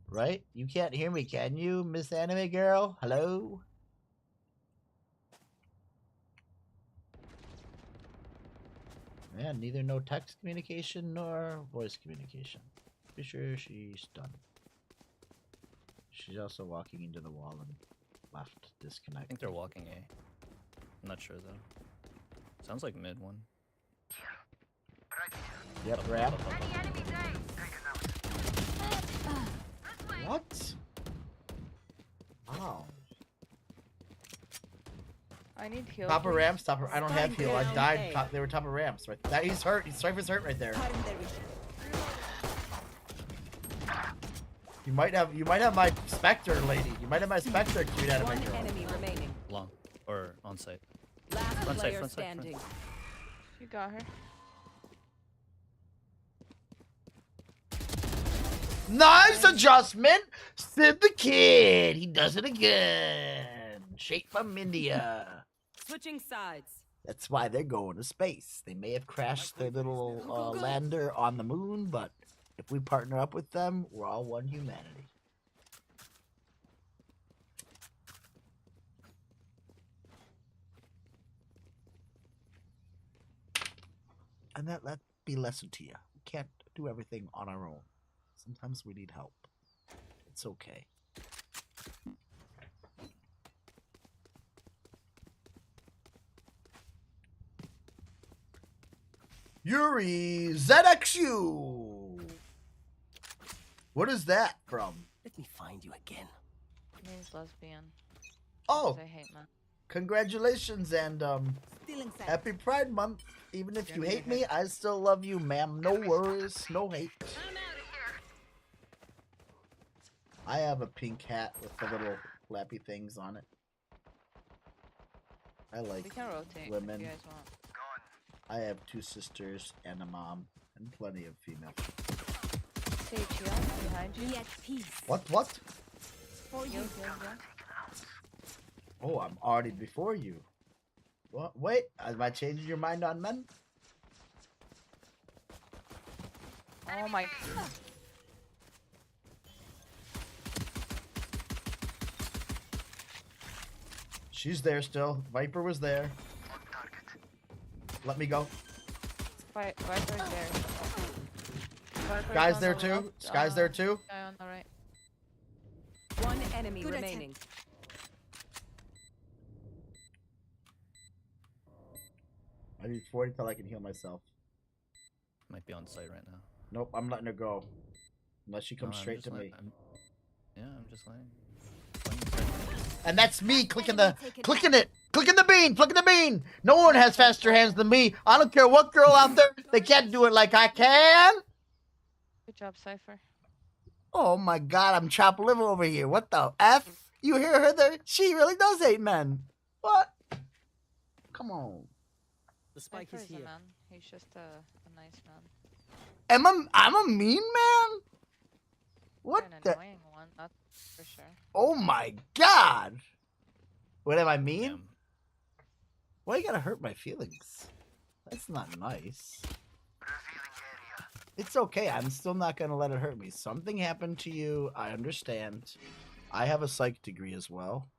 G: Right? You can't hear me, can you, Miss Anime Girl? Hello? Yeah, neither no text communication nor voice communication. Pretty sure she's done. She's also walking into the wall and left
C: I
G: disconnect.
C: think they're walking A. I'm not sure though. Sounds like mid one.
G: Yep, ramp. What? Wow.
X: I need heal.
G: Top of
X: please.
G: ramps, top of, I don't have
I: Spike
G: heal. I
I: down
G: died.
I: A.
G: Top, they were top of ramps. Right. That he's hurt. Cypher's hurt right there. You might have my Spectre lady. You might have my Spectre queued out of my
I: One
G: girl.
I: enemy remaining.
C: Long. Or on site.
I: Last
C: Front side,
I: player
C: front side, front.
I: standing.
X: You got her.
G: Nice adjustment. Sid the Kid. He does it again. Shape from India.
I: Switching sides.
G: That's why they're going to space. They may have crashed their little lander on the moon, but if we partner up with them, we're all one humanity. And that let be lesson to you. We can't do everything on our own. Sometimes we need help. It's okay. Yuri ZXU. What is that from?
K: Let me find you again.
X: Means lesbian.
G: Oh,
X: 'Cause I hate men.
G: congratulations and
I: Still inside.
G: happy Pride Month. Even if you hate me, I still love you, ma'am. No worries, no hate. I have a pink hat with the little flappy things on it. I
X: We
G: like
X: can rotate
G: women.
X: if you guys want.
G: I have 2 sisters and a mom and plenty of female.
X: Sage, heal behind you.
D: Be at peace.
G: What?
D: For
X: Heal,
D: you.
X: heal, heal.
G: Oh, I'm already before you. What? Wait, am I changing your mind on men?
X: Oh my.
G: She's there still. Viper was there. Let me go.
X: Viper's there. Viper's
G: Guy's
X: on
G: there
X: the
G: too.
X: left,
G: Sky's there too.
X: Guy on the right.
I: One enemy
D: Good
I: remaining.
G: I need 40 till I can heal myself.
C: Might be on site right now.
G: Nope, I'm letting her go. Unless she comes
C: No, I'm
G: straight
C: just
G: to me.
C: letting- I'm just letting.
G: And that's me clicking the clicking the bean. No one has faster hands than me. I don't care what girl out there, they can't do it like I can.
X: Good job, Cypher.
G: Oh my god, I'm chopped liver over here. What the F? You hear her there? She really does hate men. What? Come on.
K: The spike is
X: Cypher's a
K: here.
X: man. He's just a nice man.
G: I'm a mean man? What
X: An
G: the?
X: annoying one, that's for sure.
G: Oh my god. What am I mean? Why you gotta hurt my feelings? That's not nice. It's okay. I'm still not gonna let it hurt me. Something happened to you. I understand. I have a psych degree as well.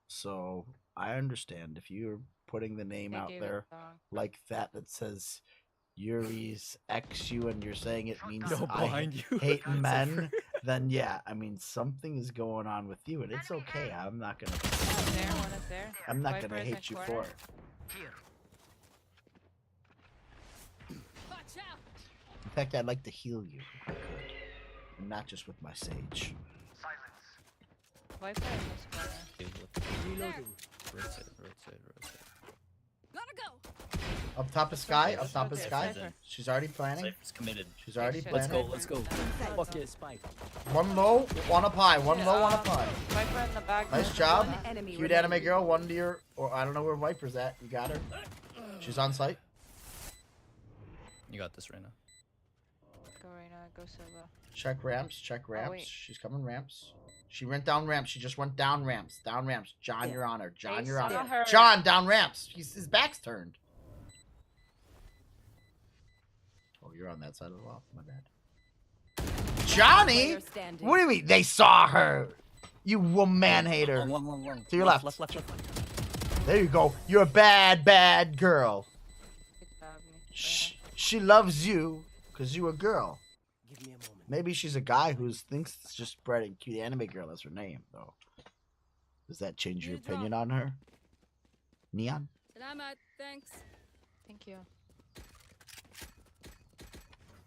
G: So I understand if you're putting the name
X: They
G: out
X: gave it
G: there
X: wrong.
G: like that says Yuri's X you and you're saying it means
C: No,
G: I
C: behind you.
G: hate
C: Cypher.
G: men, then yeah, I mean something is going on with you and it's okay. I'm not gonna
X: One is there.
G: I'm not
X: Viper
G: gonna
X: is in
G: hate you
X: corner.
G: for it. In fact, I'd like to heal you if I could. And not just with my sage.
X: Viper in this corner.
K: Reloading.
C: Rotate.
D: Gotta go.
G: Up top of Sky, up
X: Let's
G: top of
X: rotate,
G: Sky.
X: Cypher.
G: She's already planning.
C: Cypher's committed.
G: She's already
X: shit.
C: Let's
G: planning.
C: go. Let's go.
K: Fuck yeah, spike.
G: One low, one up high. One low, one up high.
X: Viper in the back.
G: Nice job.
I: One enemy
G: Cute anime
I: remaining.
G: girl, one to your, or I don't know where Viper's at. You got her. She's on site.
C: You got this, Reina.
X: Go Reina, go Silva.
G: Check ramps, check ramps.
X: wait.
G: She's coming ramps. She went down ramps. She just went down ramps. Down ramps. John, you're on her. John,
X: They
G: you're on
X: saw
G: her.
X: her.
G: John, down ramps. His back's turned. Oh, you're on that side as well. My bad. Johnny?
I: Player standing.
G: What do you mean? They saw her. You woman hater.
C: One.
G: To your left.
C: Left.
G: There you go. You're a bad girl.
X: Good job, Reina.
G: She loves you because you a girl.
K: Give me a moment.
G: Maybe she's a guy who thinks it's just spreading cute anime girl as her name, though. Does that change your opinion on her? Neon?
D: Salamat. Thanks.
X: Thank you.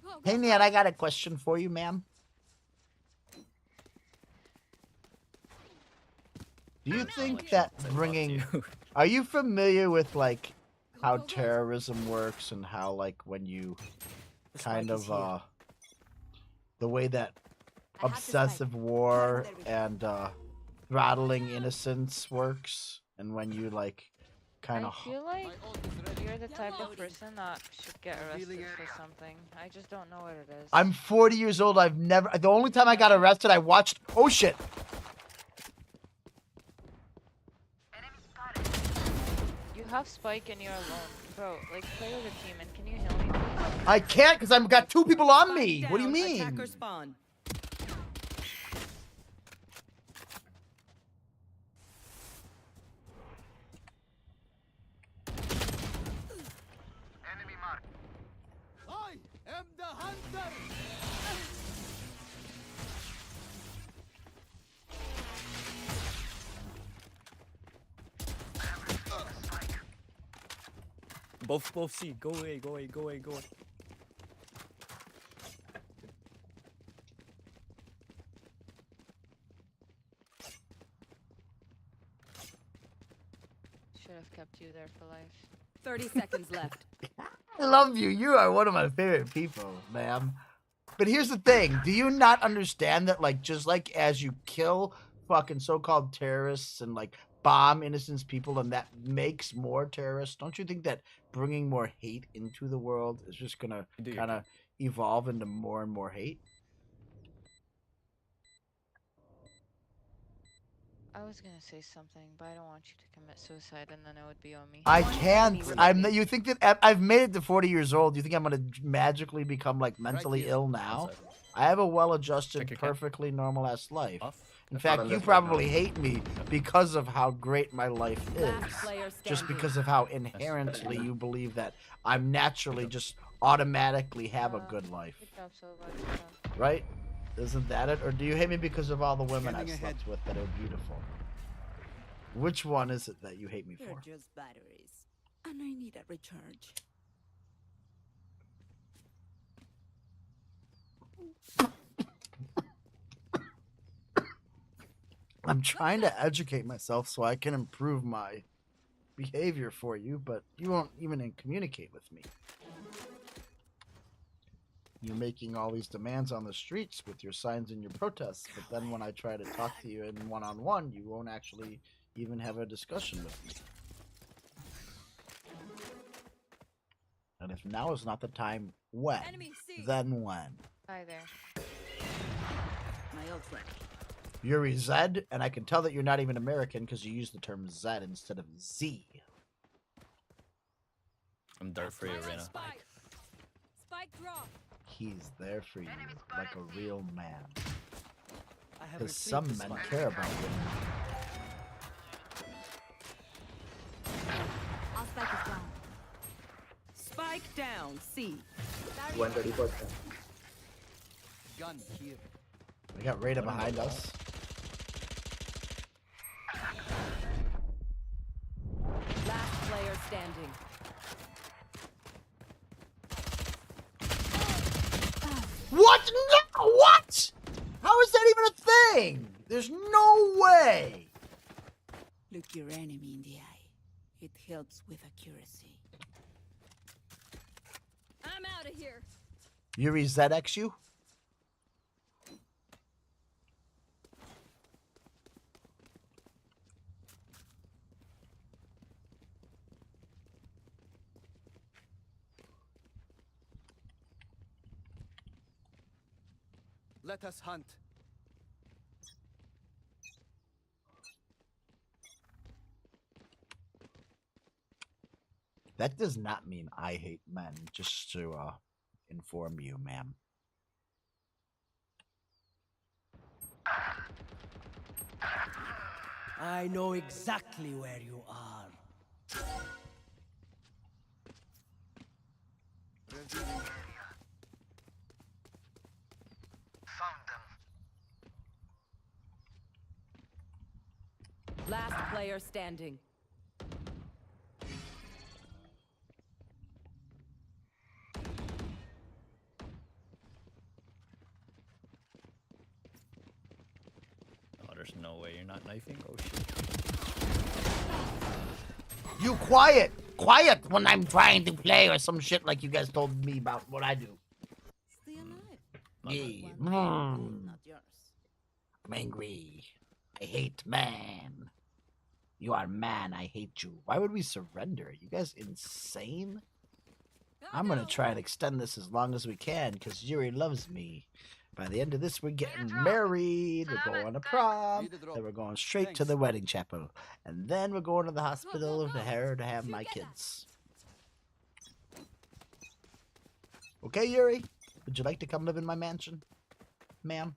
D: Go, go.
G: Hey, Neon, I got a question for you, ma'am. Do you think that bringing... Are you familiar with, like, how terrorism works and how, like, when you
K: The
G: kind
K: spike is
G: of,
K: here.
G: the way that
D: I have to
G: obsessive
D: spike.
G: war
D: There we go.
G: and, throttling innocence works? And when you, like, kind
X: I
G: of...
X: feel like you're the type of person that should get arrested for something. I just don't know what it is.
G: I'm 40 years old. I've never... The only time I got arrested, I watched... Oh, shit.
X: You have Spike and you're alone. Bro, like, play with a team and can you heal me, please?
G: I can't because I've got two people on
I: Spike
G: me. What do you
I: down,
G: mean?
I: Attacker spawn.
K: I am the hunter. Both C. Go away.
X: Should have kept you there for life.
I: 30 seconds left.
G: I love you. You are one of my favorite people, ma'am. But here's the thing. Do you not understand that, like, just like as you kill fucking so-called terrorists and, like, bomb innocent people and that makes more terrorists, don't you think that bringing more hate into the world is just going to kind of evolve into more and more hate?
X: I was gonna say something, but I don't want you to commit suicide and then it would be on me.
G: I can't. You think that I've made it to 40 years old? You think I'm gonna magically become like mentally ill now? I have a well-adjusted, perfectly normal-ass life, In fact, you probably hate me because of how great my life is. Just because of how inherently you believe that I'm naturally just automatically have a good life. Right? Isn't that it? Or do you hate me because of all the women I've slept with that are beautiful? Which one is it that you hate me for?
H: They're just batteries, and I need a recharge.
G: I'm trying to educate myself so I can improve my behavior for you, but you won't even communicate with me. You're making all these demands on the streets with your signs and your protests, but then when I try to talk to you in one-on-one, you won't actually even have a discussion with me. And if now is not the time, when? Then when?
X: Hi there.
H: My old friend.
G: Yuri Zed, and I can tell that you're not even American because you use the term Zed instead of Z.
C: I'm there for you, Reyna.
D: Spike drop.
G: He's there for you, like a real man. Because some men care about women.
D: Our spike is down.
I: Spike down, C.
B: 134.
K: Gun here.
G: We got Reyna behind us.
I: Last player standing.
G: What? No! What? How is that even a thing? There's no way.
H: Look your enemy in the eye. It helps with accuracy.
D: I'm out of here.
G: Yuri ZX you?
K: Let us hunt.
G: That does not mean I hate men, just to inform you, ma'am.
K: I know exactly where you are.
I: Last player standing.
C: Oh, there's no way you're not knifing. Oh shit.
G: You quiet! Quiet when I'm trying to play or some shit like you guys told me about what I do.
H: Stay alive.
G: Yeah.
H: Not yours.
G: I'm angry. I hate man. You are man, I hate you. Why would we surrender? Are you guys insane? I'm gonna try and extend this as long as we can, because Yuri loves me. By the end of this, we're getting married, we're going to prom, then we're going straight to the wedding chapel. And then we're going to the hospital to have my kids. Okay, Yuri? Would you like to come live in my mansion? Ma'am?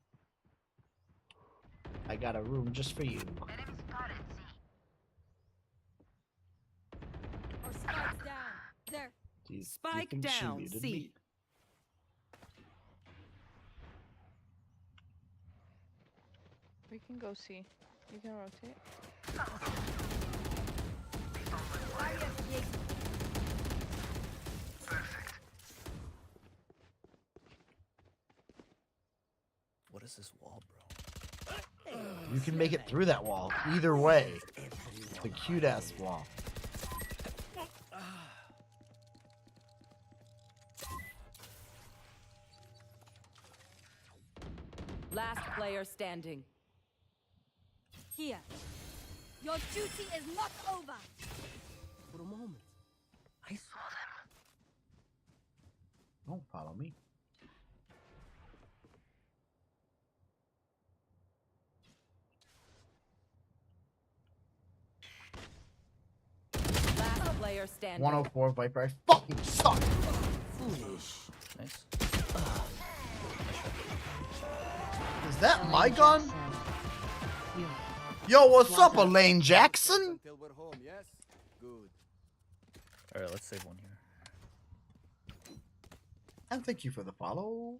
G: I got a room just for you.
D: Our spike's down. There.
I: Spike down, C.
X: We can go C. You can rotate.
C: What is this wall, bro?
G: You can make it through that wall. Either way. The cute-ass wall.
I: Last player standing.
D: Here. Your duty is not over.
K: For a moment, I saw them.
G: Don't follow me.
I: Last player standing.
G: 104 Viper. I fucking suck.
K: Foolish.
C: Nice.
G: Is that my gun?
J: you.
G: Yo, what's up, Elaine Jackson?
V: Until we're home, yes? Good.
C: All right, let's save one here.
G: And thank you for the follow.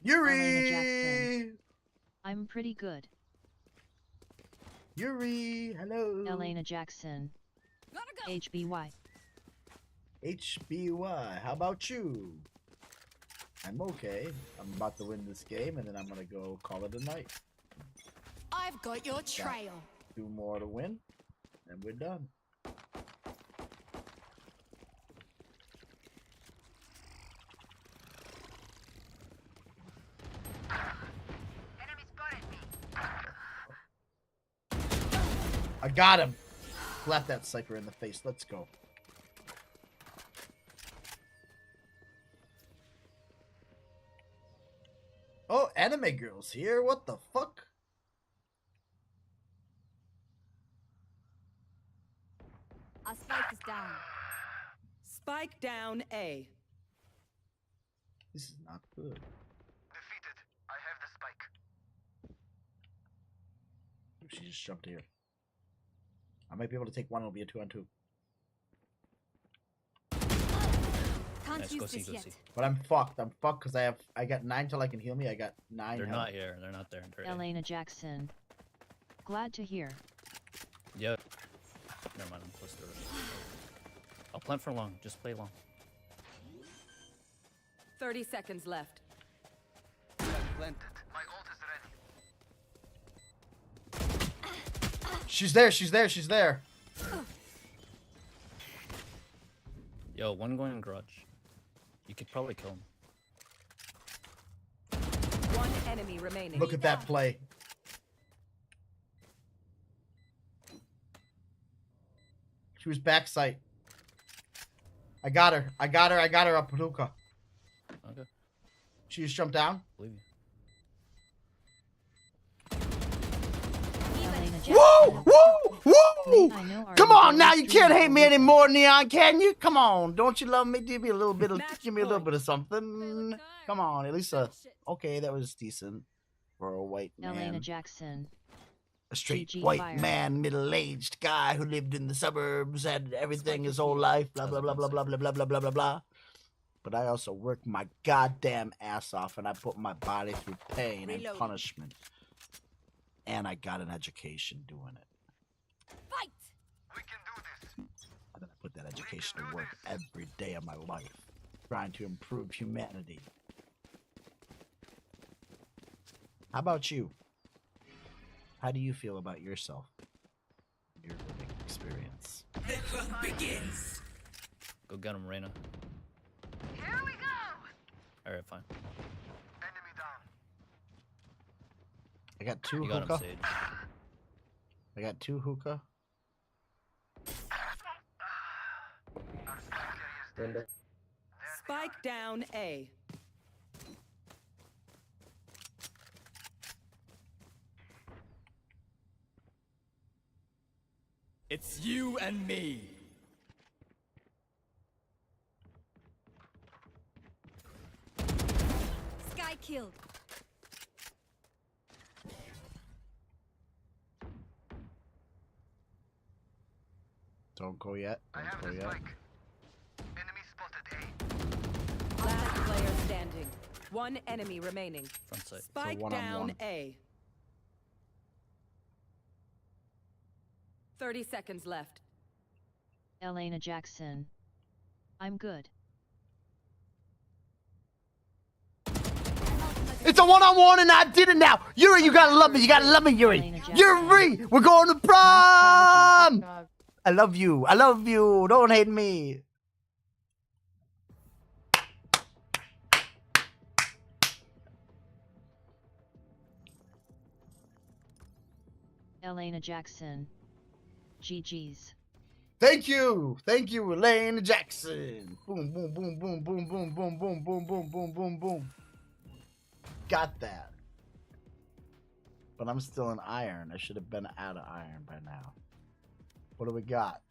G: Yuri!
J: I'm pretty good.
G: Yuri, hello.
J: Elena Jackson. HBY.
G: HBY, how about you? I'm okay. I'm about to win this game, and then I'm gonna go call it a night.
D: I've got your trail.
G: 2 more to win, and we're done. I got him. Slap that Cypher in the face. Let's go. Oh, anime girl's here. What the fuck?
D: Our spike is down.
I: Spike down A.
G: This is not good.
E: Defeated. I have the spike.
G: She just jumped here. I might be able to take one. It'll be a 2-on-2.
D: Can't use this yet.
G: But I'm fucked. I'm fucked because I got 9 till I can heal me. I got 9.
C: They're
G: health.
C: not here. They're not there.
J: Elena Jackson. Glad to hear.
C: Yep. Never mind. I'm close to it. I'll plant for long. Just play long.
I: 30 seconds left.
E: Planted. My ult is ready.
G: She's there. She's there. She's there.
C: Yo, one going in garage. You could probably kill him.
I: One enemy remaining.
G: Look at that play. She was backside. I got her. I got her. I got her up Paducah.
C: Okay.
G: She just jumped down.
C: Believe
G: you. Woo! Woo! Woo! Come on now, you can't hate me anymore, Neon, can you? Come on, don't you love me? Give me a little bit of, something. Come on, at least okay, that was decent for a white man.
J: Elena Jackson.
G: A straight
J: GG
G: white
J: fire.
G: man, middle-aged guy who lived in the suburbs, had everything his whole life, blah blah blah blah blah blah blah blah blah blah blah. But I also worked my goddamn ass off, and I put my body through pain and punishment, and I got an education doing it.
D: Fight!
E: We can do this.
G: And then I put that education to work every day of my life, trying to improve humanity. How about you? How do you feel about yourself? Your living experience.
K: The hunt begins.
C: Go get him, Reyna.
F: Here we go.
C: Alright, fine.
E: Enemy down.
G: I got 2
C: You got
G: hookah.
C: him, Sage.
G: I got 2 hookah.
I: Spike down A.
K: It's you and me.
D: Sky killed.
G: Don't go yet. Don't go yet.
E: Enemy spotted A.
I: Last player standing. One enemy remaining.
C: Front side.
I: Spike
G: So
I: down
G: one-on-one.
I: A. 30 seconds left.
J: Elena Jackson. I'm good.
G: It's a one-on-one, and I did it now. Yuri, you gotta love me. You gotta love me, Yuri. Yuri, we're going to prom. I love you. I love you. Don't hate me.
J: Elena Jackson. GG's.
G: Thank you, Elaine Jackson. Boom, boom, boom, boom, boom, boom, boom, boom, boom, boom, boom, boom, boom. Got that. But I'm still in iron. I should have been out of iron by now. What do we got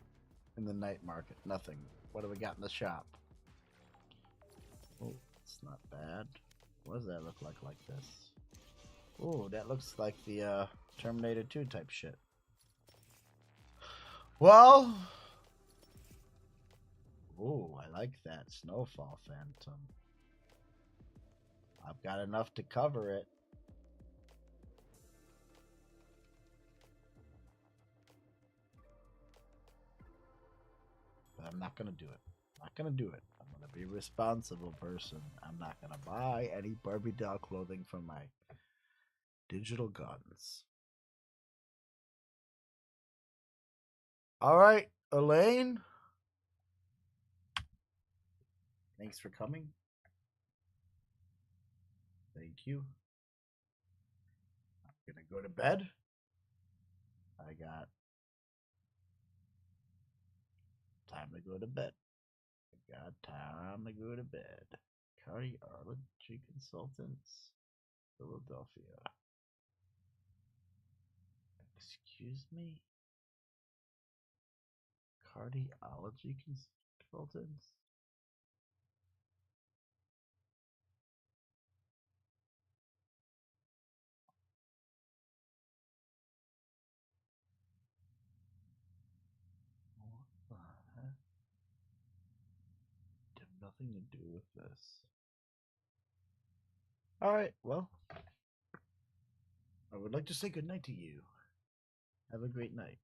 G: in the night market? Nothing. What do we got in the shop? Oh, it's not bad. What does that look like this? Ooh, that looks like the Terminator 2 type shit. Well, ooh, I like that Snowfall Phantom. I've got enough to cover it. But I'm not gonna do it. Not gonna do it. I'm gonna be a responsible person. I'm not gonna buy any Barbie doll clothing from my digital guns. All right, Elaine. Thanks for coming. Thank you. I'm gonna go to bed. I got time to go to bed. I got time to go to bed. Cardiology Consultants, Philadelphia. Excuse me? Cardiology Consultants? What the heck? Have nothing to do with this. Alright, well, I would like to say good night to you. Have a great night.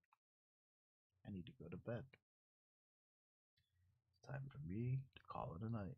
G: I need to go to bed. It's time for me to call it a night.